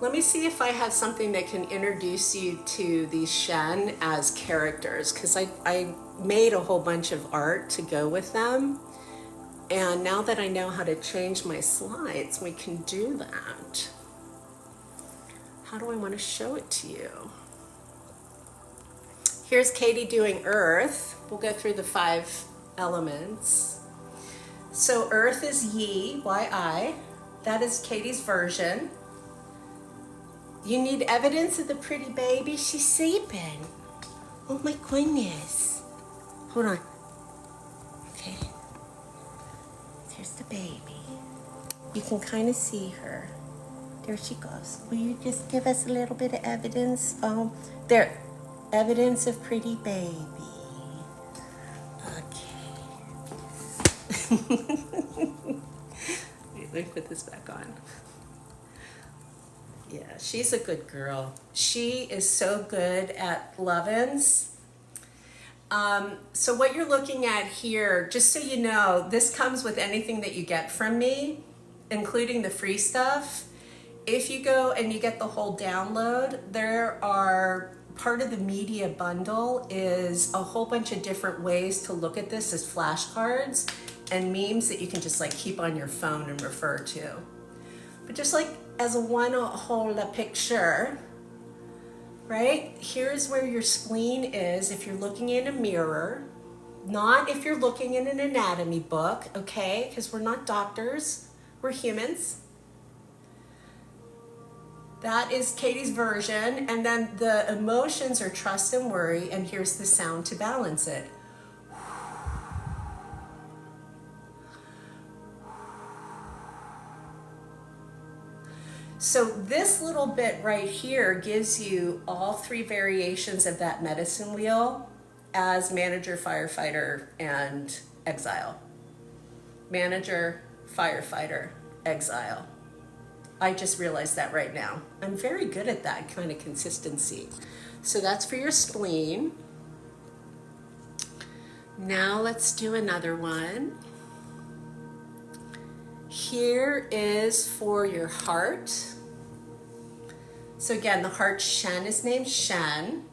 Speaker 1: Let me see if I have something that can introduce you to these Shen as characters, because I made a whole bunch of art to go with them. And now that I know how to change my slides, we can do that. How do I want to show it to you? Here's Katie doing Earth. We'll go through the 5 elements. So Earth is Yi, Y-I. That is Katie's version. You need evidence of the pretty baby? She's sleeping. Oh my goodness. Hold on. Okay. There's the baby. You can kind of see her. There she goes. Will you just give us a little bit of evidence? Oh, there. Evidence of pretty baby. Okay. Let me put this back on. Yeah, she's a good girl. She is so good at love-ins. So what you're looking at here, just so you know, this comes with anything that you get from me, including the free stuff. If you go and you get the whole download, there are part of the media bundle is a whole bunch of different ways to look at this as flashcards and memes that you can just like keep on your phone and refer to. But just like as a one whole picture, right? Here's where your spleen is if you're looking in a mirror, not if you're looking in an anatomy book, okay? Because we're not doctors, we're humans. That is Katie's version, and then the emotions are trust and worry, and here's the sound to balance it. So this little bit right here gives you all 3 variations of that medicine wheel as manager, firefighter, and exile. Manager, firefighter, exile. I just realized that right now. I'm very good at that kind of consistency. So that's for your spleen. Now let's do another one. Here is for your heart. So again, the heart Shen is named Shen.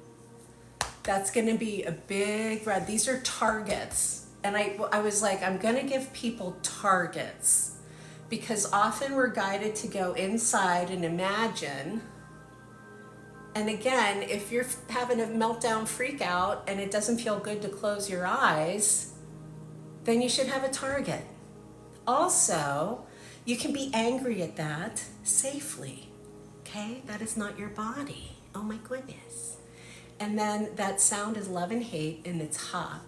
Speaker 1: That's going to be a big red. These are targets. And I was like, I'm going to give people targets. Because often we're guided to go inside and imagine. And again, if you're having a meltdown freak out and it doesn't feel good to close your eyes, then you should have a target. Also, you can be angry at that safely, okay? That is not your body. Oh my goodness. And then that sound is love and hate, and it's ha.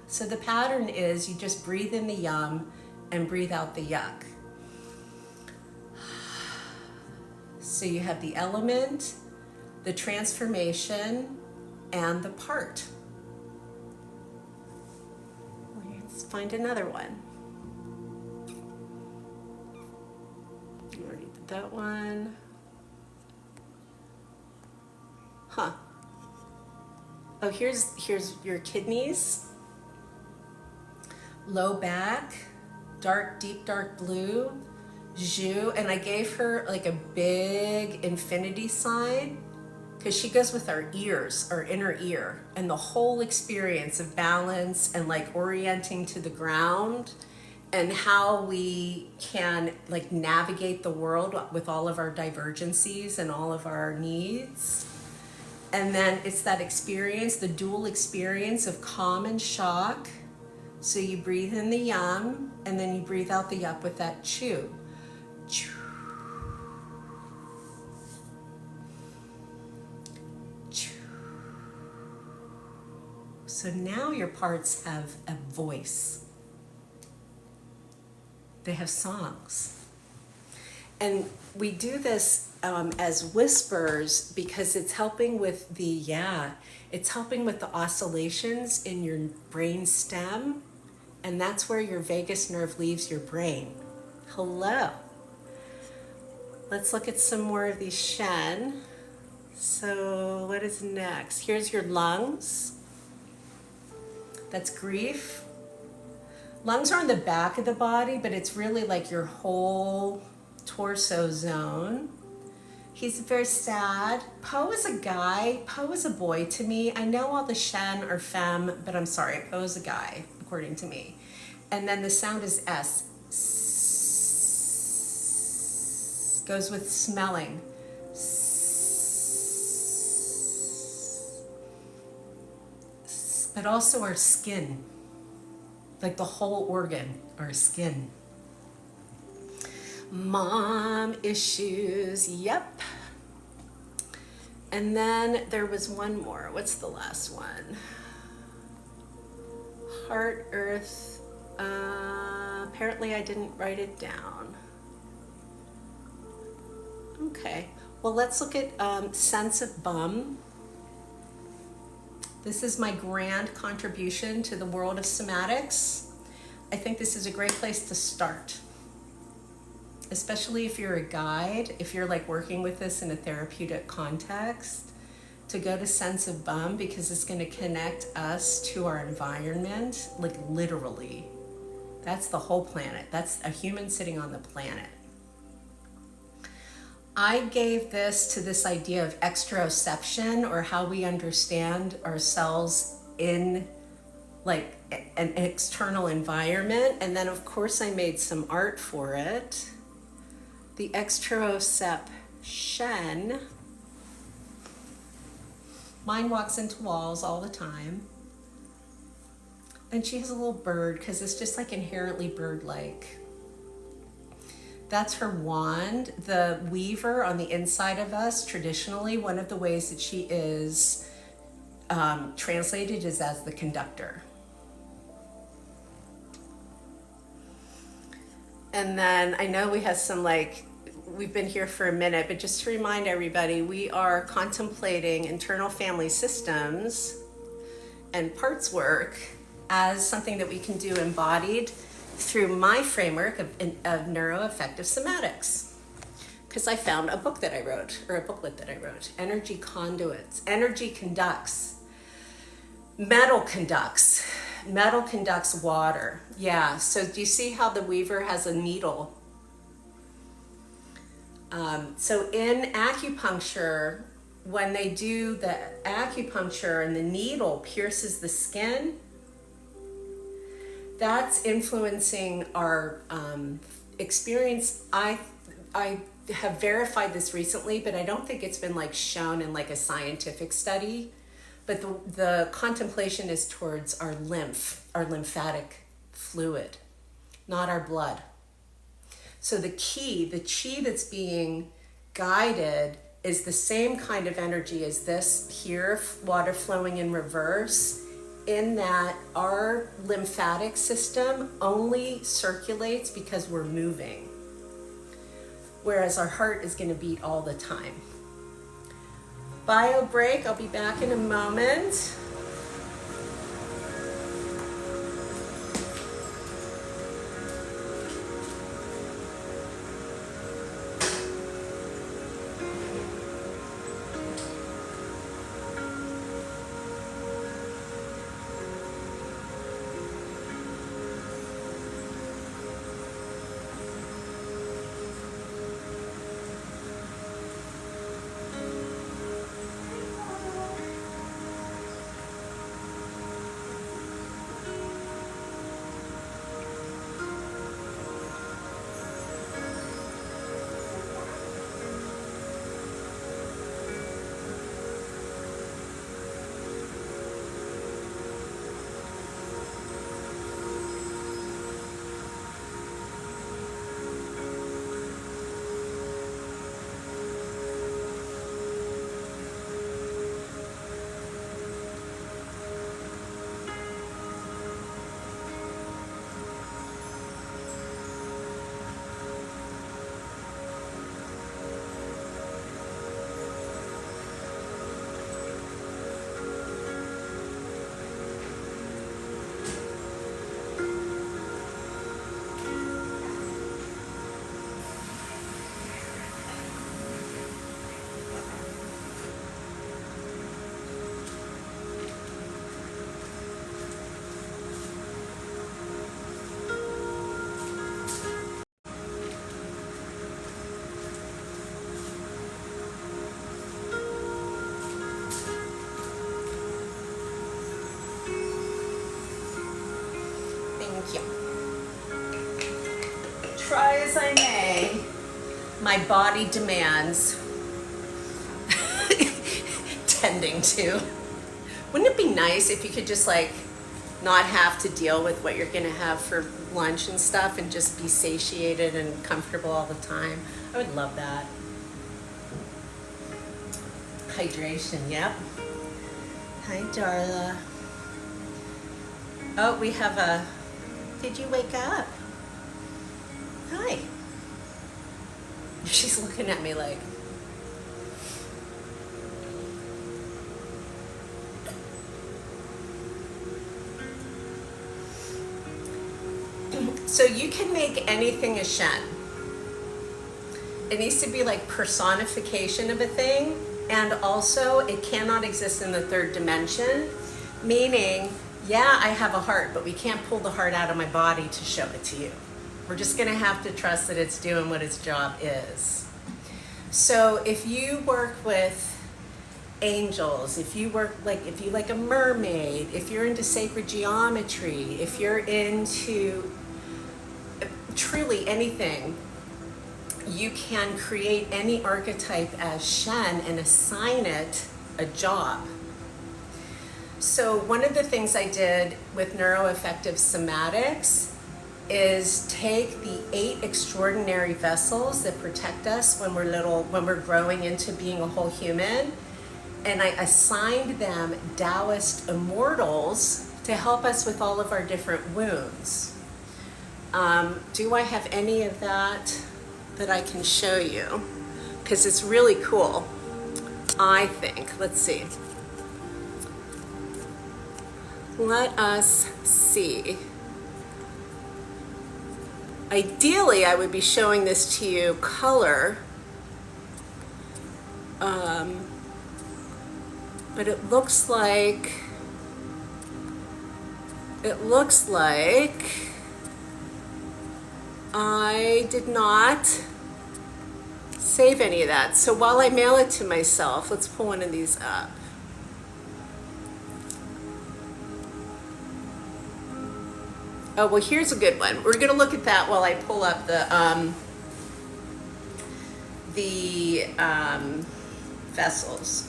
Speaker 1: So the pattern is you just breathe in the yum and breathe out the yuck. So you have the element, the transformation, and the part. Let's find another one. You already did that one. Huh. Oh, here's your kidneys. Low back, deep dark blue, Zhu, and I gave her like a big infinity sign because she goes with our ears, our inner ear, and the whole experience of balance and like orienting to the ground and how we can like navigate the world with all of our divergencies and all of our needs. And then it's that experience, the dual experience of calm and shock. So you breathe in the yum, and then you breathe out the yup with that chew. Chew. Chew. So now your parts have a voice. They have songs. And we do this as whispers because it's helping with the oscillations in your brain stem, and that's where your vagus nerve leaves your brain. Hello. Let's look at some more of these Shen. So what is next? Here's your lungs. That's grief. Lungs are on the back of the body, but it's really like your whole torso zone. He's very sad. Poe is a guy. Poe is a boy to me. I know all the Shen are femme, but I'm sorry, Poe is a guy, according to me. And then the sound is S. Goes with smelling. But also our skin. Like the whole organ, our skin. Mom issues, yep. And then there was one more. What's the last one? Heart, earth. Apparently I didn't write it down. Okay, well, let's look at sense of bum. This is my grand contribution to the world of somatics. I think this is a great place to start, especially if you're a guide, if you're like working with this in a therapeutic context, to go to sense of bum, because it's going to connect us to our environment, like literally. That's the whole planet. That's a human sitting on the planet. I gave this to this idea of exteroception, or how we understand ourselves in like an external environment. And then of course I made some art for it. The exteroception. Mine walks into walls all the time. And she has a little bird because it's just like inherently bird-like. That's her wand. The weaver on the inside of us, traditionally, one of the ways that she is translated is as the conductor. And then I know we have some we've been here for a minute, but just to remind everybody, we are contemplating internal family systems and parts work as something that we can do embodied through my framework of neuroaffective somatics. Because I found a book that I wrote, or a booklet that I wrote, Energy Conduits. Energy conducts. Metal conducts. Metal conducts water. Yeah, so do you see how the weaver has a needle? So in acupuncture, when they do the acupuncture and the needle pierces the skin, that's influencing our experience. I have verified this recently, but I don't think it's been shown in a scientific study. But the contemplation is towards our lymphatic fluid, not our blood. So the chi that's being guided is the same kind of energy as this here, water flowing in reverse, in that our lymphatic system only circulates because we're moving, whereas our heart is going to beat all the time. Bio break, I'll be back in a moment. Thank you. Try as I may, my body demands tending to. Wouldn't it be nice if you could just like not have to deal with what you're gonna have for lunch and stuff and just be satiated and comfortable all the time? I would love that. Hydration, yep. Hi, Darla. Oh, we have a, did you wake up? Hi. She's looking at me like, so you can make anything a Shen. It needs to be like personification of a thing, and also it cannot exist in the third dimension, meaning, yeah, I have a heart, but we can't pull the heart out of my body to show it to you. We're just gonna have to trust that it's doing what its job is. So if you work with angels, if you like a mermaid, if you're into sacred geometry, if you're into truly anything, you can create any archetype as Shen and assign it a job. So one of the things I did with Neuroaffective Somatics is take the 8 extraordinary vessels that protect us when we're little, when we're growing into being a whole human, and I assigned them Taoist immortals to help us with all of our different wounds. Do I have any of that I can show you? Because it's really cool, I think. Let's see. Let us see. Ideally, I would be showing this to you color, but it looks like I did not save any of that. So while I mail it to myself, let's pull one of these up. Oh, well, here's a good one. We're going to look at that while I pull up the vessels.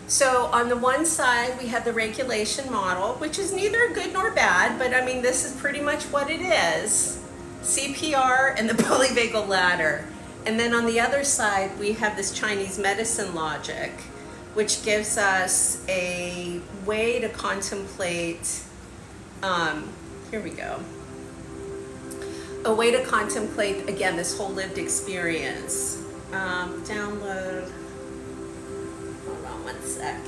Speaker 1: So on the one side, we have the regulation model, which is neither good nor bad, but I mean, this is pretty much what it is. CPR and the polyvagal ladder. And then on the other side, we have this Chinese medicine logic, which gives us a way to contemplate, here we go, a way to contemplate, again, this whole lived experience. Download, hold on one sec.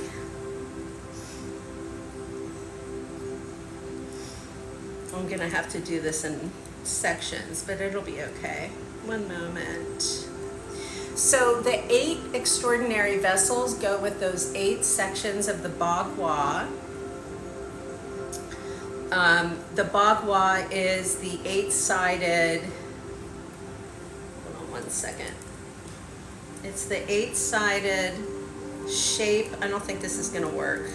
Speaker 1: I'm gonna have to do this in sections, but it'll be okay. One moment. So the 8 extraordinary vessels go with those 8 sections of the Bagua. The Bagua is the 8-sided, hold on one second. It's the 8-sided shape. I don't think this is gonna work.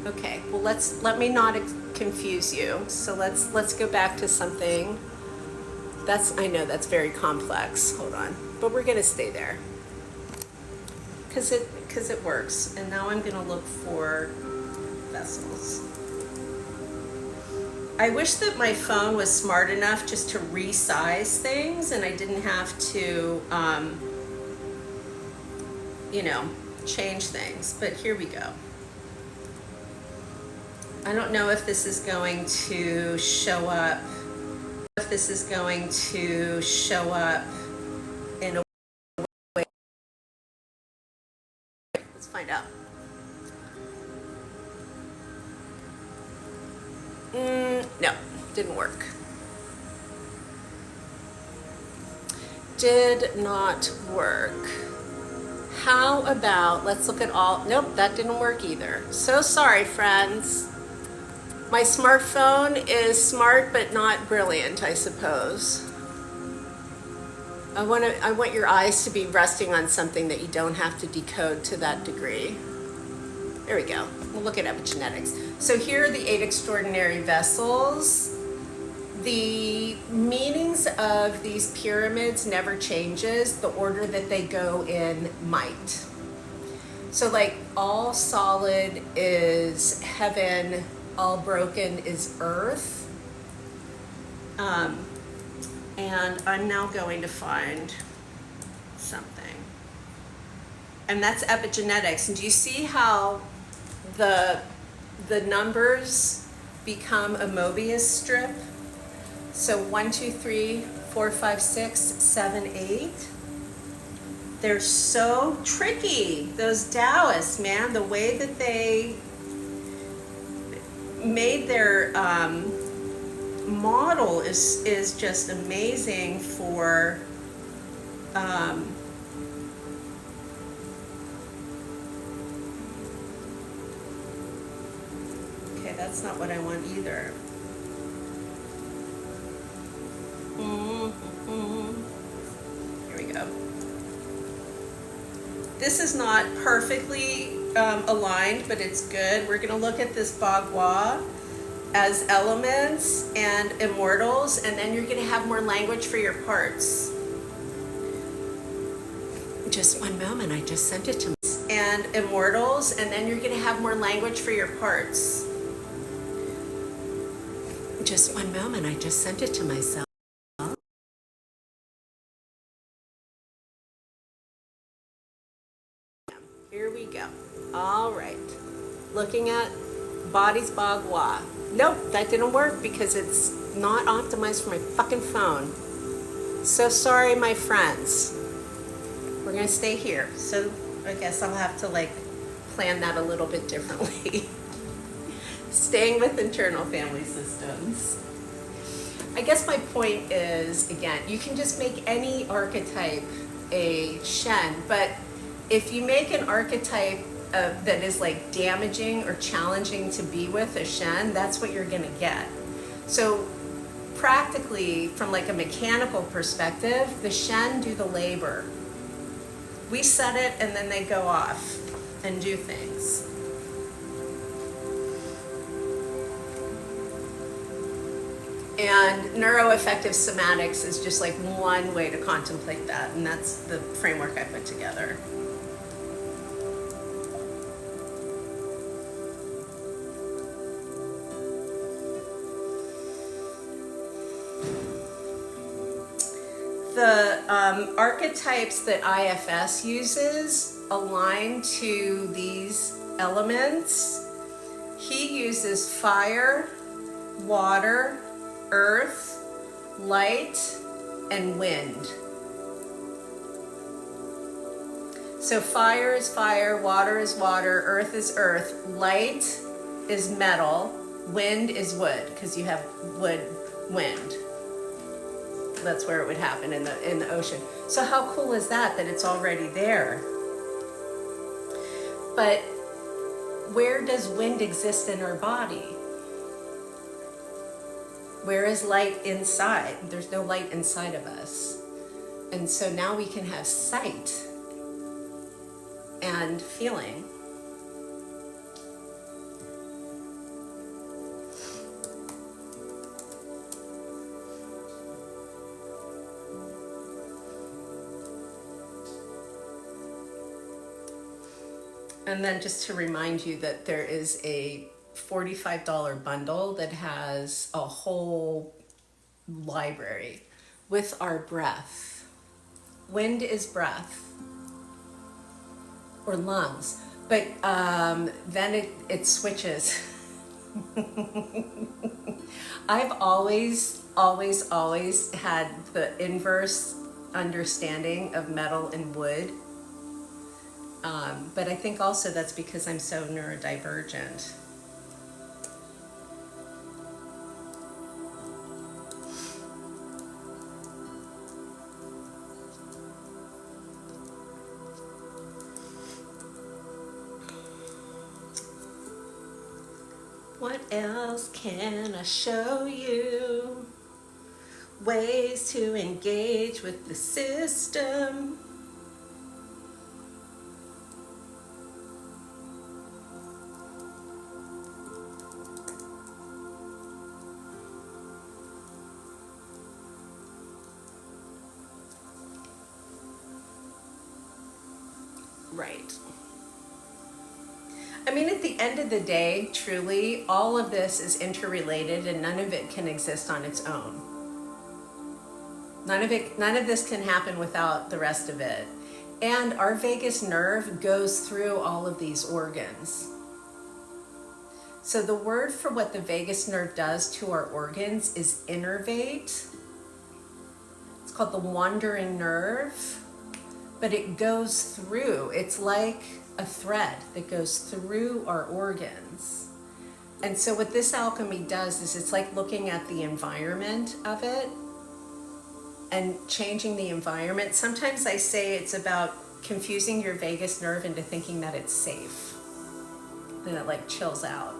Speaker 1: Okay, well let me not confuse you. So let's go back to something. I know that's very complex. Hold on, but we're gonna stay there because it works. And now I'm gonna look for vessels. I wish that my phone was smart enough just to resize things, and I didn't have to, you know, change things. But here we go. I don't know if this is going to show up. If this is going to show up in a way. Let's find out. No, didn't work. Did not work. How about, let's look at all, nope, that didn't work either. So sorry, friends. My smartphone is smart, but not brilliant, I suppose. I want your eyes to be resting on something that you don't have to decode to that degree. There we go. We'll look at epigenetics. So here are the 8 extraordinary vessels. The meanings of these pyramids never changes. The order that they go in might. So like all solid is heaven, all broken is earth. And I'm now going to find something. And that's epigenetics. And do you see how the numbers become a Mobius strip? So 1, 2, 3, 4, 5, 6, 7, 8. They're so tricky, those Taoists, man. The way that they made their model is just amazing for okay, that's not what I want either. Here we go. This is not perfectly aligned, but it's good. We're going to look at this Bagua as elements and immortals, and then you're going to have more language for your parts. Just one moment, I just sent it to me. And immortals, and then you're going to have more language for your parts. Just one moment, I just sent it to myself. Here we go. All right. Looking at Body's Bagua. Nope, that didn't work because it's not optimized for my fucking phone. So sorry, my friends. We're gonna stay here. So I guess I'll have to like plan that a little bit differently. Staying with internal family systems. I guess my point is, again, you can just make any archetype a Shen, but if you make an archetype that is like damaging or challenging to be with, a Shen, that's what you're gonna get. So practically, from like a mechanical perspective, the Shen do the labor. We set it and then they go off and do things. And neuroaffective somatics is just like one way to contemplate that, and that's the framework I put together. The archetypes that IFS uses align to these elements. He uses fire, water, earth, light, and wind. So fire is fire, water is water, earth is earth, light is metal, wind is wood, because you have wood, wind. That's where it would happen in the ocean. So how cool is that it's already there? But where does wind exist in our body? Where is light inside? There's no light inside of us. And so now we can have sight and feeling. And then just to remind you that there is a $45 bundle that has a whole library with our breath. Wind is breath or lungs, but then it switches. I've always had the inverse understanding of metal and wood. But I think also that's because I'm so neurodivergent. What else can I show you? Ways to engage with the system. I mean, at the end of the day, truly, all of this is interrelated and none of it can exist on its own. None of this can happen without the rest of it. And our vagus nerve goes through all of these organs. So the word for what the vagus nerve does to our organs is innervate. It's called the wandering nerve, but it goes through. It's like a thread that goes through our organs. And so what this alchemy does is it's like looking at the environment of it and changing the environment. Sometimes I say it's about confusing your vagus nerve into thinking that it's safe. Then it like chills out.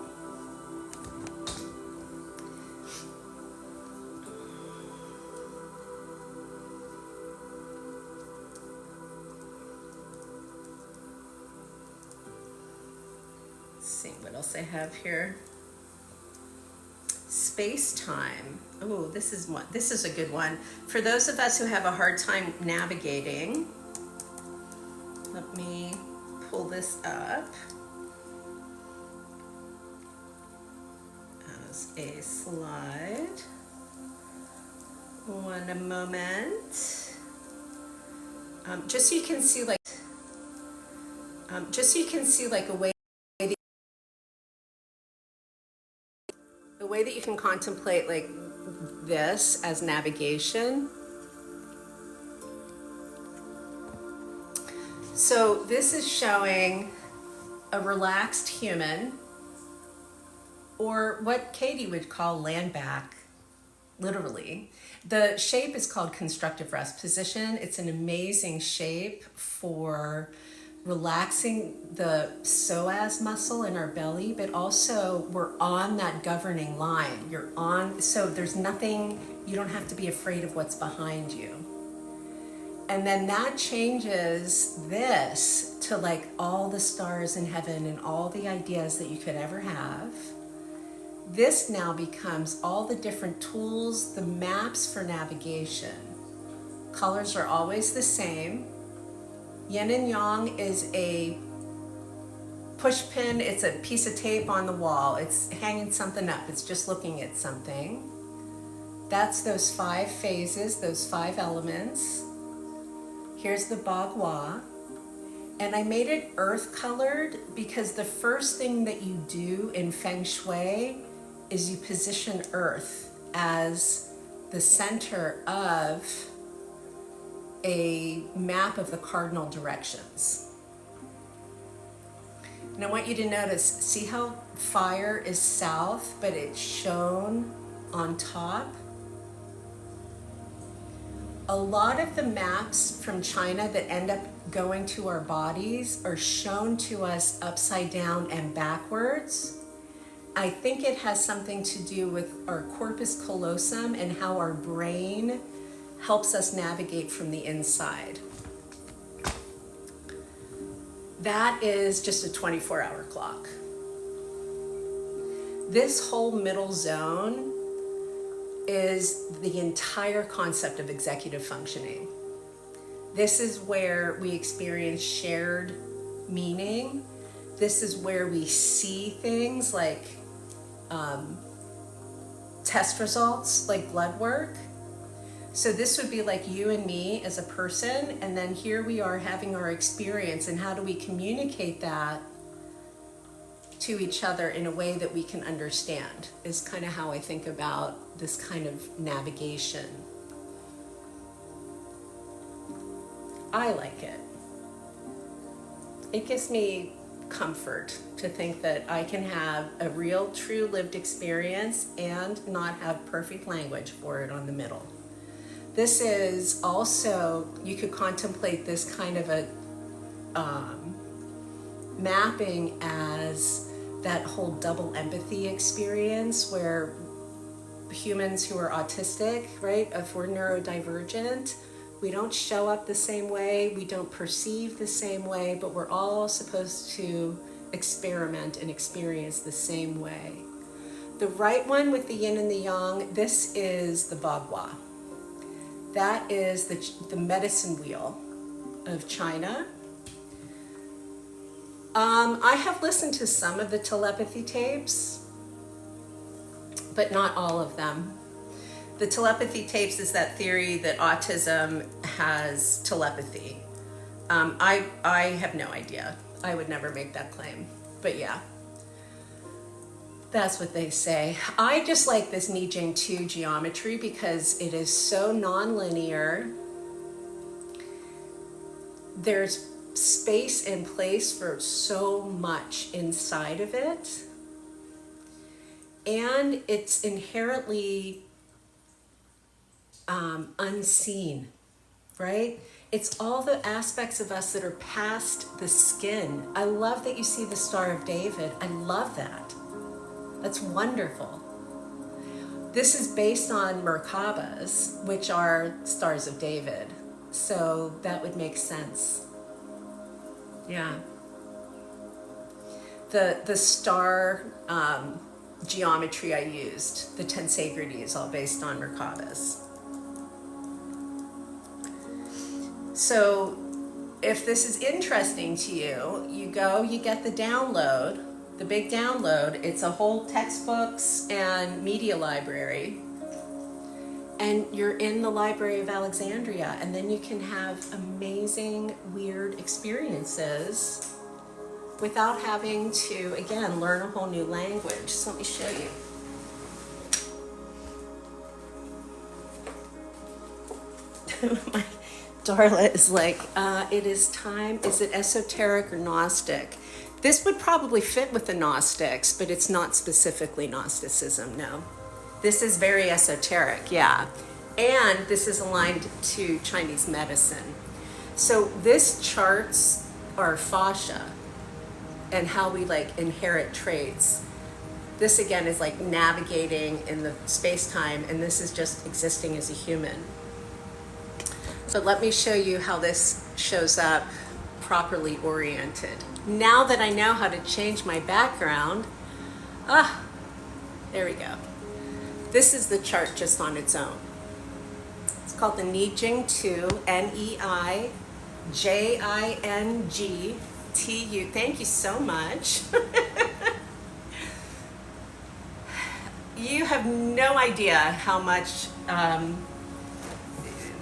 Speaker 1: Let's see what else I have here. Space-time. Oh, this is a good one. For those of us who have a hard time navigating, let me pull this up as a slide. One moment. Just so you can see like a way that you can contemplate like this as navigation. So this is showing a relaxed human, or what Katie would call land back, literally. The shape is called constructive rest position. It's an amazing shape for relaxing the psoas muscle in our belly, but also we're on that governing line. You're on, so there's nothing, you don't have to be afraid of what's behind you. And then that changes this to like all the stars in heaven and all the ideas that you could ever have. This now becomes all the different tools, the maps for navigation. Colors are always the same. Yin and Yang is a push pin. It's a piece of tape on the wall. It's hanging something up. It's just looking at something. That's those 5 phases, those 5 elements. Here's the Bagua. And I made it earth colored because the first thing that you do in Feng Shui is you position earth as the center of a map of the cardinal directions. And I want you to notice, see how fire is south, but it's shown on top? A lot of the maps from China that end up going to our bodies are shown to us upside down and backwards. I think it has something to do with our corpus callosum and how our brain helps us navigate from the inside. That is just a 24-hour clock. This whole middle zone is the entire concept of executive functioning. This is where we experience shared meaning. This is where we see things like test results, like blood work. So this would be like you and me as a person, and then here we are having our experience, and how do we communicate that to each other in a way that we can understand is kind of how I think about this kind of navigation. I like it. It gives me comfort to think that I can have a real, true lived experience and not have perfect language for it on the middle. This is also, you could contemplate this kind of a mapping as that whole double empathy experience where humans who are autistic, right, if we're neurodivergent, we don't show up the same way, we don't perceive the same way, but we're all supposed to experiment and experience the same way. The right one with the yin and the yang, this is the Bagua. That is the medicine wheel of China. I have listened to some of the telepathy tapes, but not all of them. The telepathy tapes is that theory that autism has telepathy. I have no idea. I would never make that claim, but yeah. That's what they say. I just like this Neijing 2 geometry because it is so non-linear. There's space and place for so much inside of it. And it's inherently unseen, right? It's all the aspects of us that are past the skin. I love that you see the Star of David. I love that. That's wonderful. This is based on Merkabas, which are stars of David. So that would make sense. Yeah. The star geometry I used, the tensegrity, is all based on Merkabas. So if this is interesting to you, you go, you get the download, the big download. It's a whole textbooks and media library. And you're in the Library of Alexandria, and then you can have amazing, weird experiences without having to, again, learn a whole new language. So let me show you. My Darla is like, it is time. Is it esoteric or Gnostic? This would probably fit with the Gnostics, but it's not specifically Gnosticism, no. This is very esoteric, yeah. And this is aligned to Chinese medicine. So this charts our fascia and how we like inherit traits. This again is like navigating in the space-time, and this is just existing as a human. So let me show you how this shows up properly oriented. Now that I know how to change my background, there we go. This is the chart just on its own. It's called the Neijing 2, Neijingtu. Thank you so much. You have no idea how much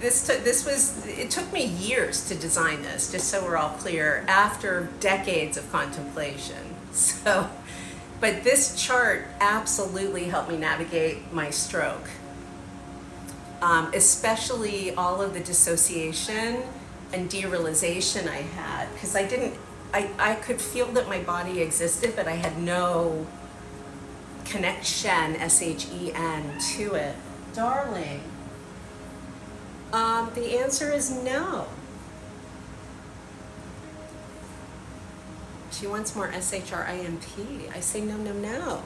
Speaker 1: it took me years to design this, just so we're all clear, after decades of contemplation. So, but this chart absolutely helped me navigate my stroke, especially all of the dissociation and derealization I had, because I could feel that my body existed, but I had no connection, S-H-E-N, to it. Darling. The answer is no. She wants more S-H-R-I-M-P. I say no, no, no.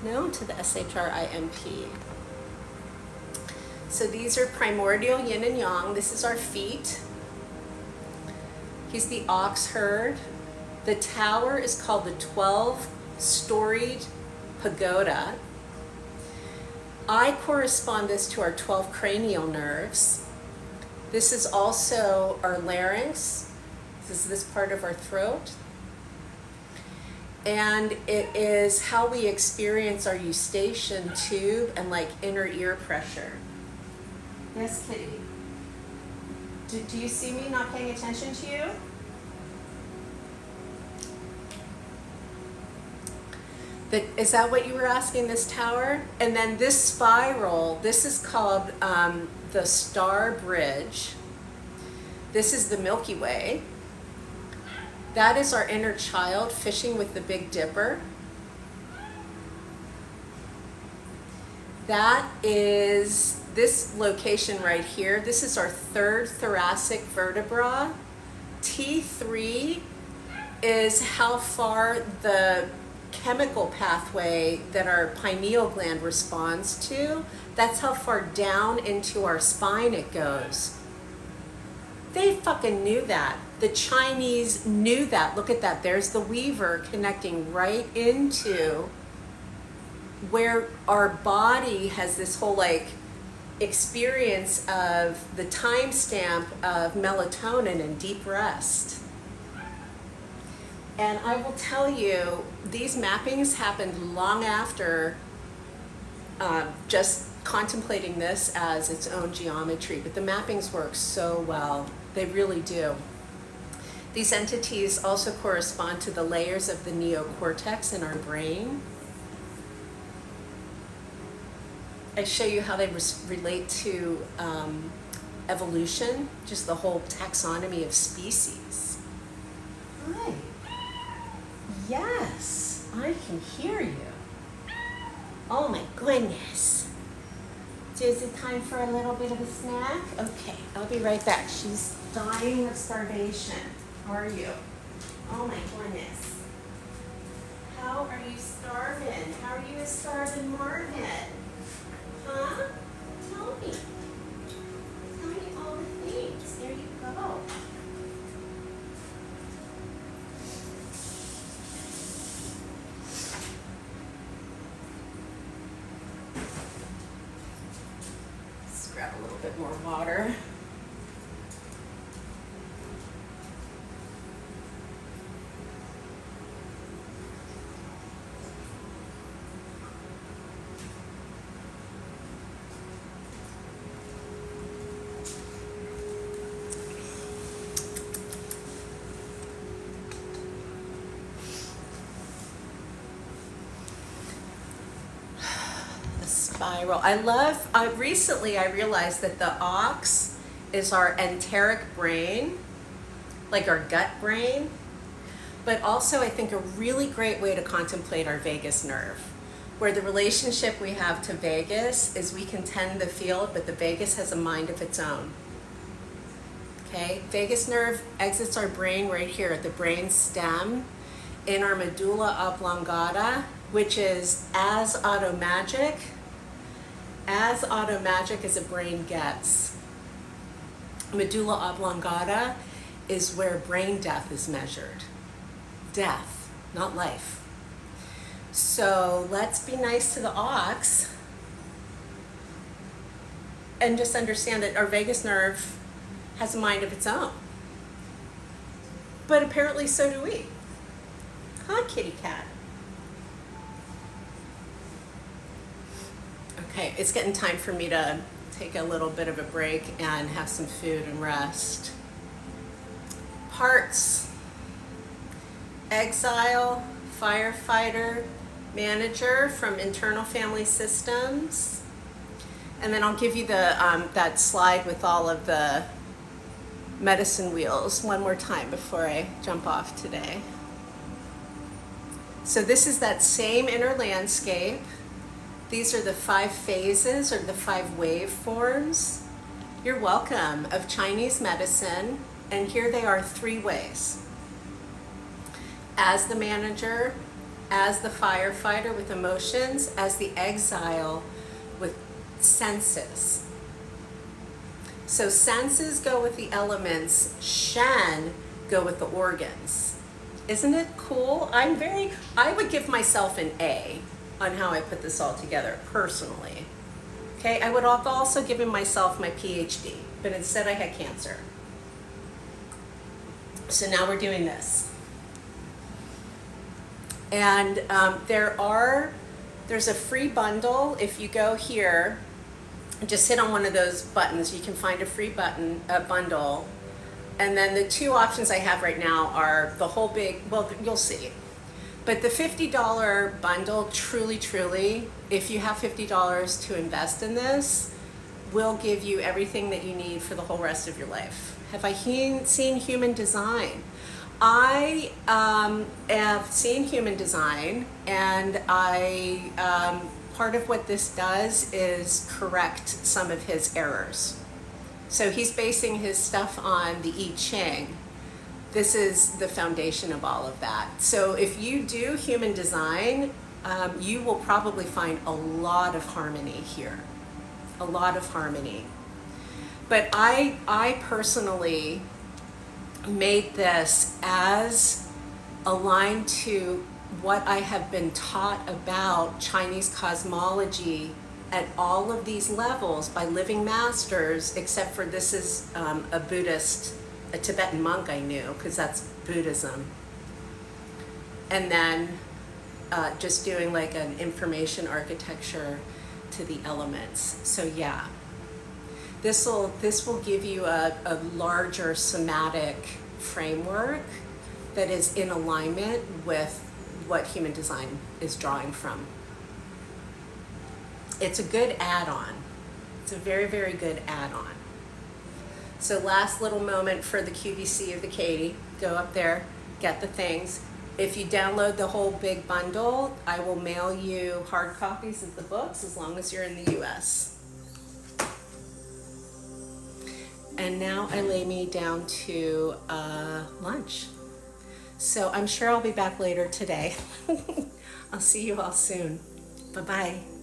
Speaker 1: No to the S-H-R-I-M-P. So these are primordial yin and yang. This is our feet. He's the ox herd. The tower is called the 12-storied pagoda. I correspond this to our 12 cranial nerves. This is also our larynx. This is this part of our throat. And it is how we experience our eustachian tube and like inner ear pressure. Yes, Kitty. Do you see me not paying attention to you? Is that what you were asking, this tower? And then this spiral, this is called the Star Bridge. This is the Milky Way. That is our inner child fishing with the Big Dipper. That is this location right here. This is our third thoracic vertebra. T3 is how far the chemical pathway that our pineal gland responds to, that's how far down into our spine it goes. They fucking knew that. The Chinese knew that. Look at that. There's the weaver connecting right into where our body has this whole like experience of the timestamp of melatonin and deep rest. And I will tell you, these mappings happened long after just contemplating this as its own geometry, but the mappings work so well. They really do. These entities also correspond to the layers of the neocortex in our brain. I show you how they relate to evolution, just the whole taxonomy of species. Hi. Yes, I can hear you. Oh my goodness. Is it time for a little bit of a snack? Okay, I'll be right back. She's dying of starvation. How are you? Oh my goodness. How are you starving? How are you a starving marmot? Huh? Tell me. Tell me all the things. There you go. Let's grab a little bit more water. Spiral. Recently I realized that the ox is our enteric brain, like our gut brain, but also I think a really great way to contemplate our vagus nerve, where the relationship we have to vagus is we can tend the field, but the vagus has a mind of its own. Okay, vagus nerve exits our brain right here at the brain stem in our medulla oblongata, which is as automagic as a brain gets. Medulla oblongata is where brain death is measured. Death, not life. So let's be nice to the ox and just understand that our vagus nerve has a mind of its own. But apparently so do we. Hi, kitty cat. Okay, it's getting time for me to take a little bit of a break and have some food and rest. Parts: exile, firefighter, manager from internal family systems. And then I'll give you the that slide with all of the medicine wheels one more time before I jump off today. So this is that same inner landscape. These are the 5 phases, or the 5 waveforms. You're welcome, of Chinese medicine, and here they are 3 ways. As the manager, as the firefighter with emotions, as the exile with senses. So senses go with the elements, Shen go with the organs. Isn't it cool? I would give myself an A on how I put this all together, personally. Okay, I would have also given myself my PhD, but instead I had cancer. So now we're doing this. And there's a free bundle. If you go here, just hit on one of those buttons, you can find a free bundle. And then the 2 options I have right now are the whole well, you'll see. But the $50 bundle, truly, if you have $50 to invest in this, will give you everything that you need for the whole rest of your life. Have I seen human design? I have seen human design, and part of what this does is correct some of his errors. So he's basing his stuff on the I Ching. This is the foundation of all of that. So if you do human design, you will probably find a lot of harmony here, a lot of harmony. But I personally made this as aligned to what I have been taught about Chinese cosmology at all of these levels by living masters, except for this is a Tibetan monk I knew, because that's Buddhism. and then just doing like an information architecture to the elements. So yeah, this will give you a larger somatic framework that is in alignment with what human design is drawing from. It's a good add-on. It's a very, very good add-on. So last little moment for the QVC of the Katie. Go up there, get the things. If you download the whole big bundle, I will mail you hard copies of the books as long as you're in the US. And now I lay me down to lunch. So I'm sure I'll be back later today. I'll see you all soon. Bye-bye.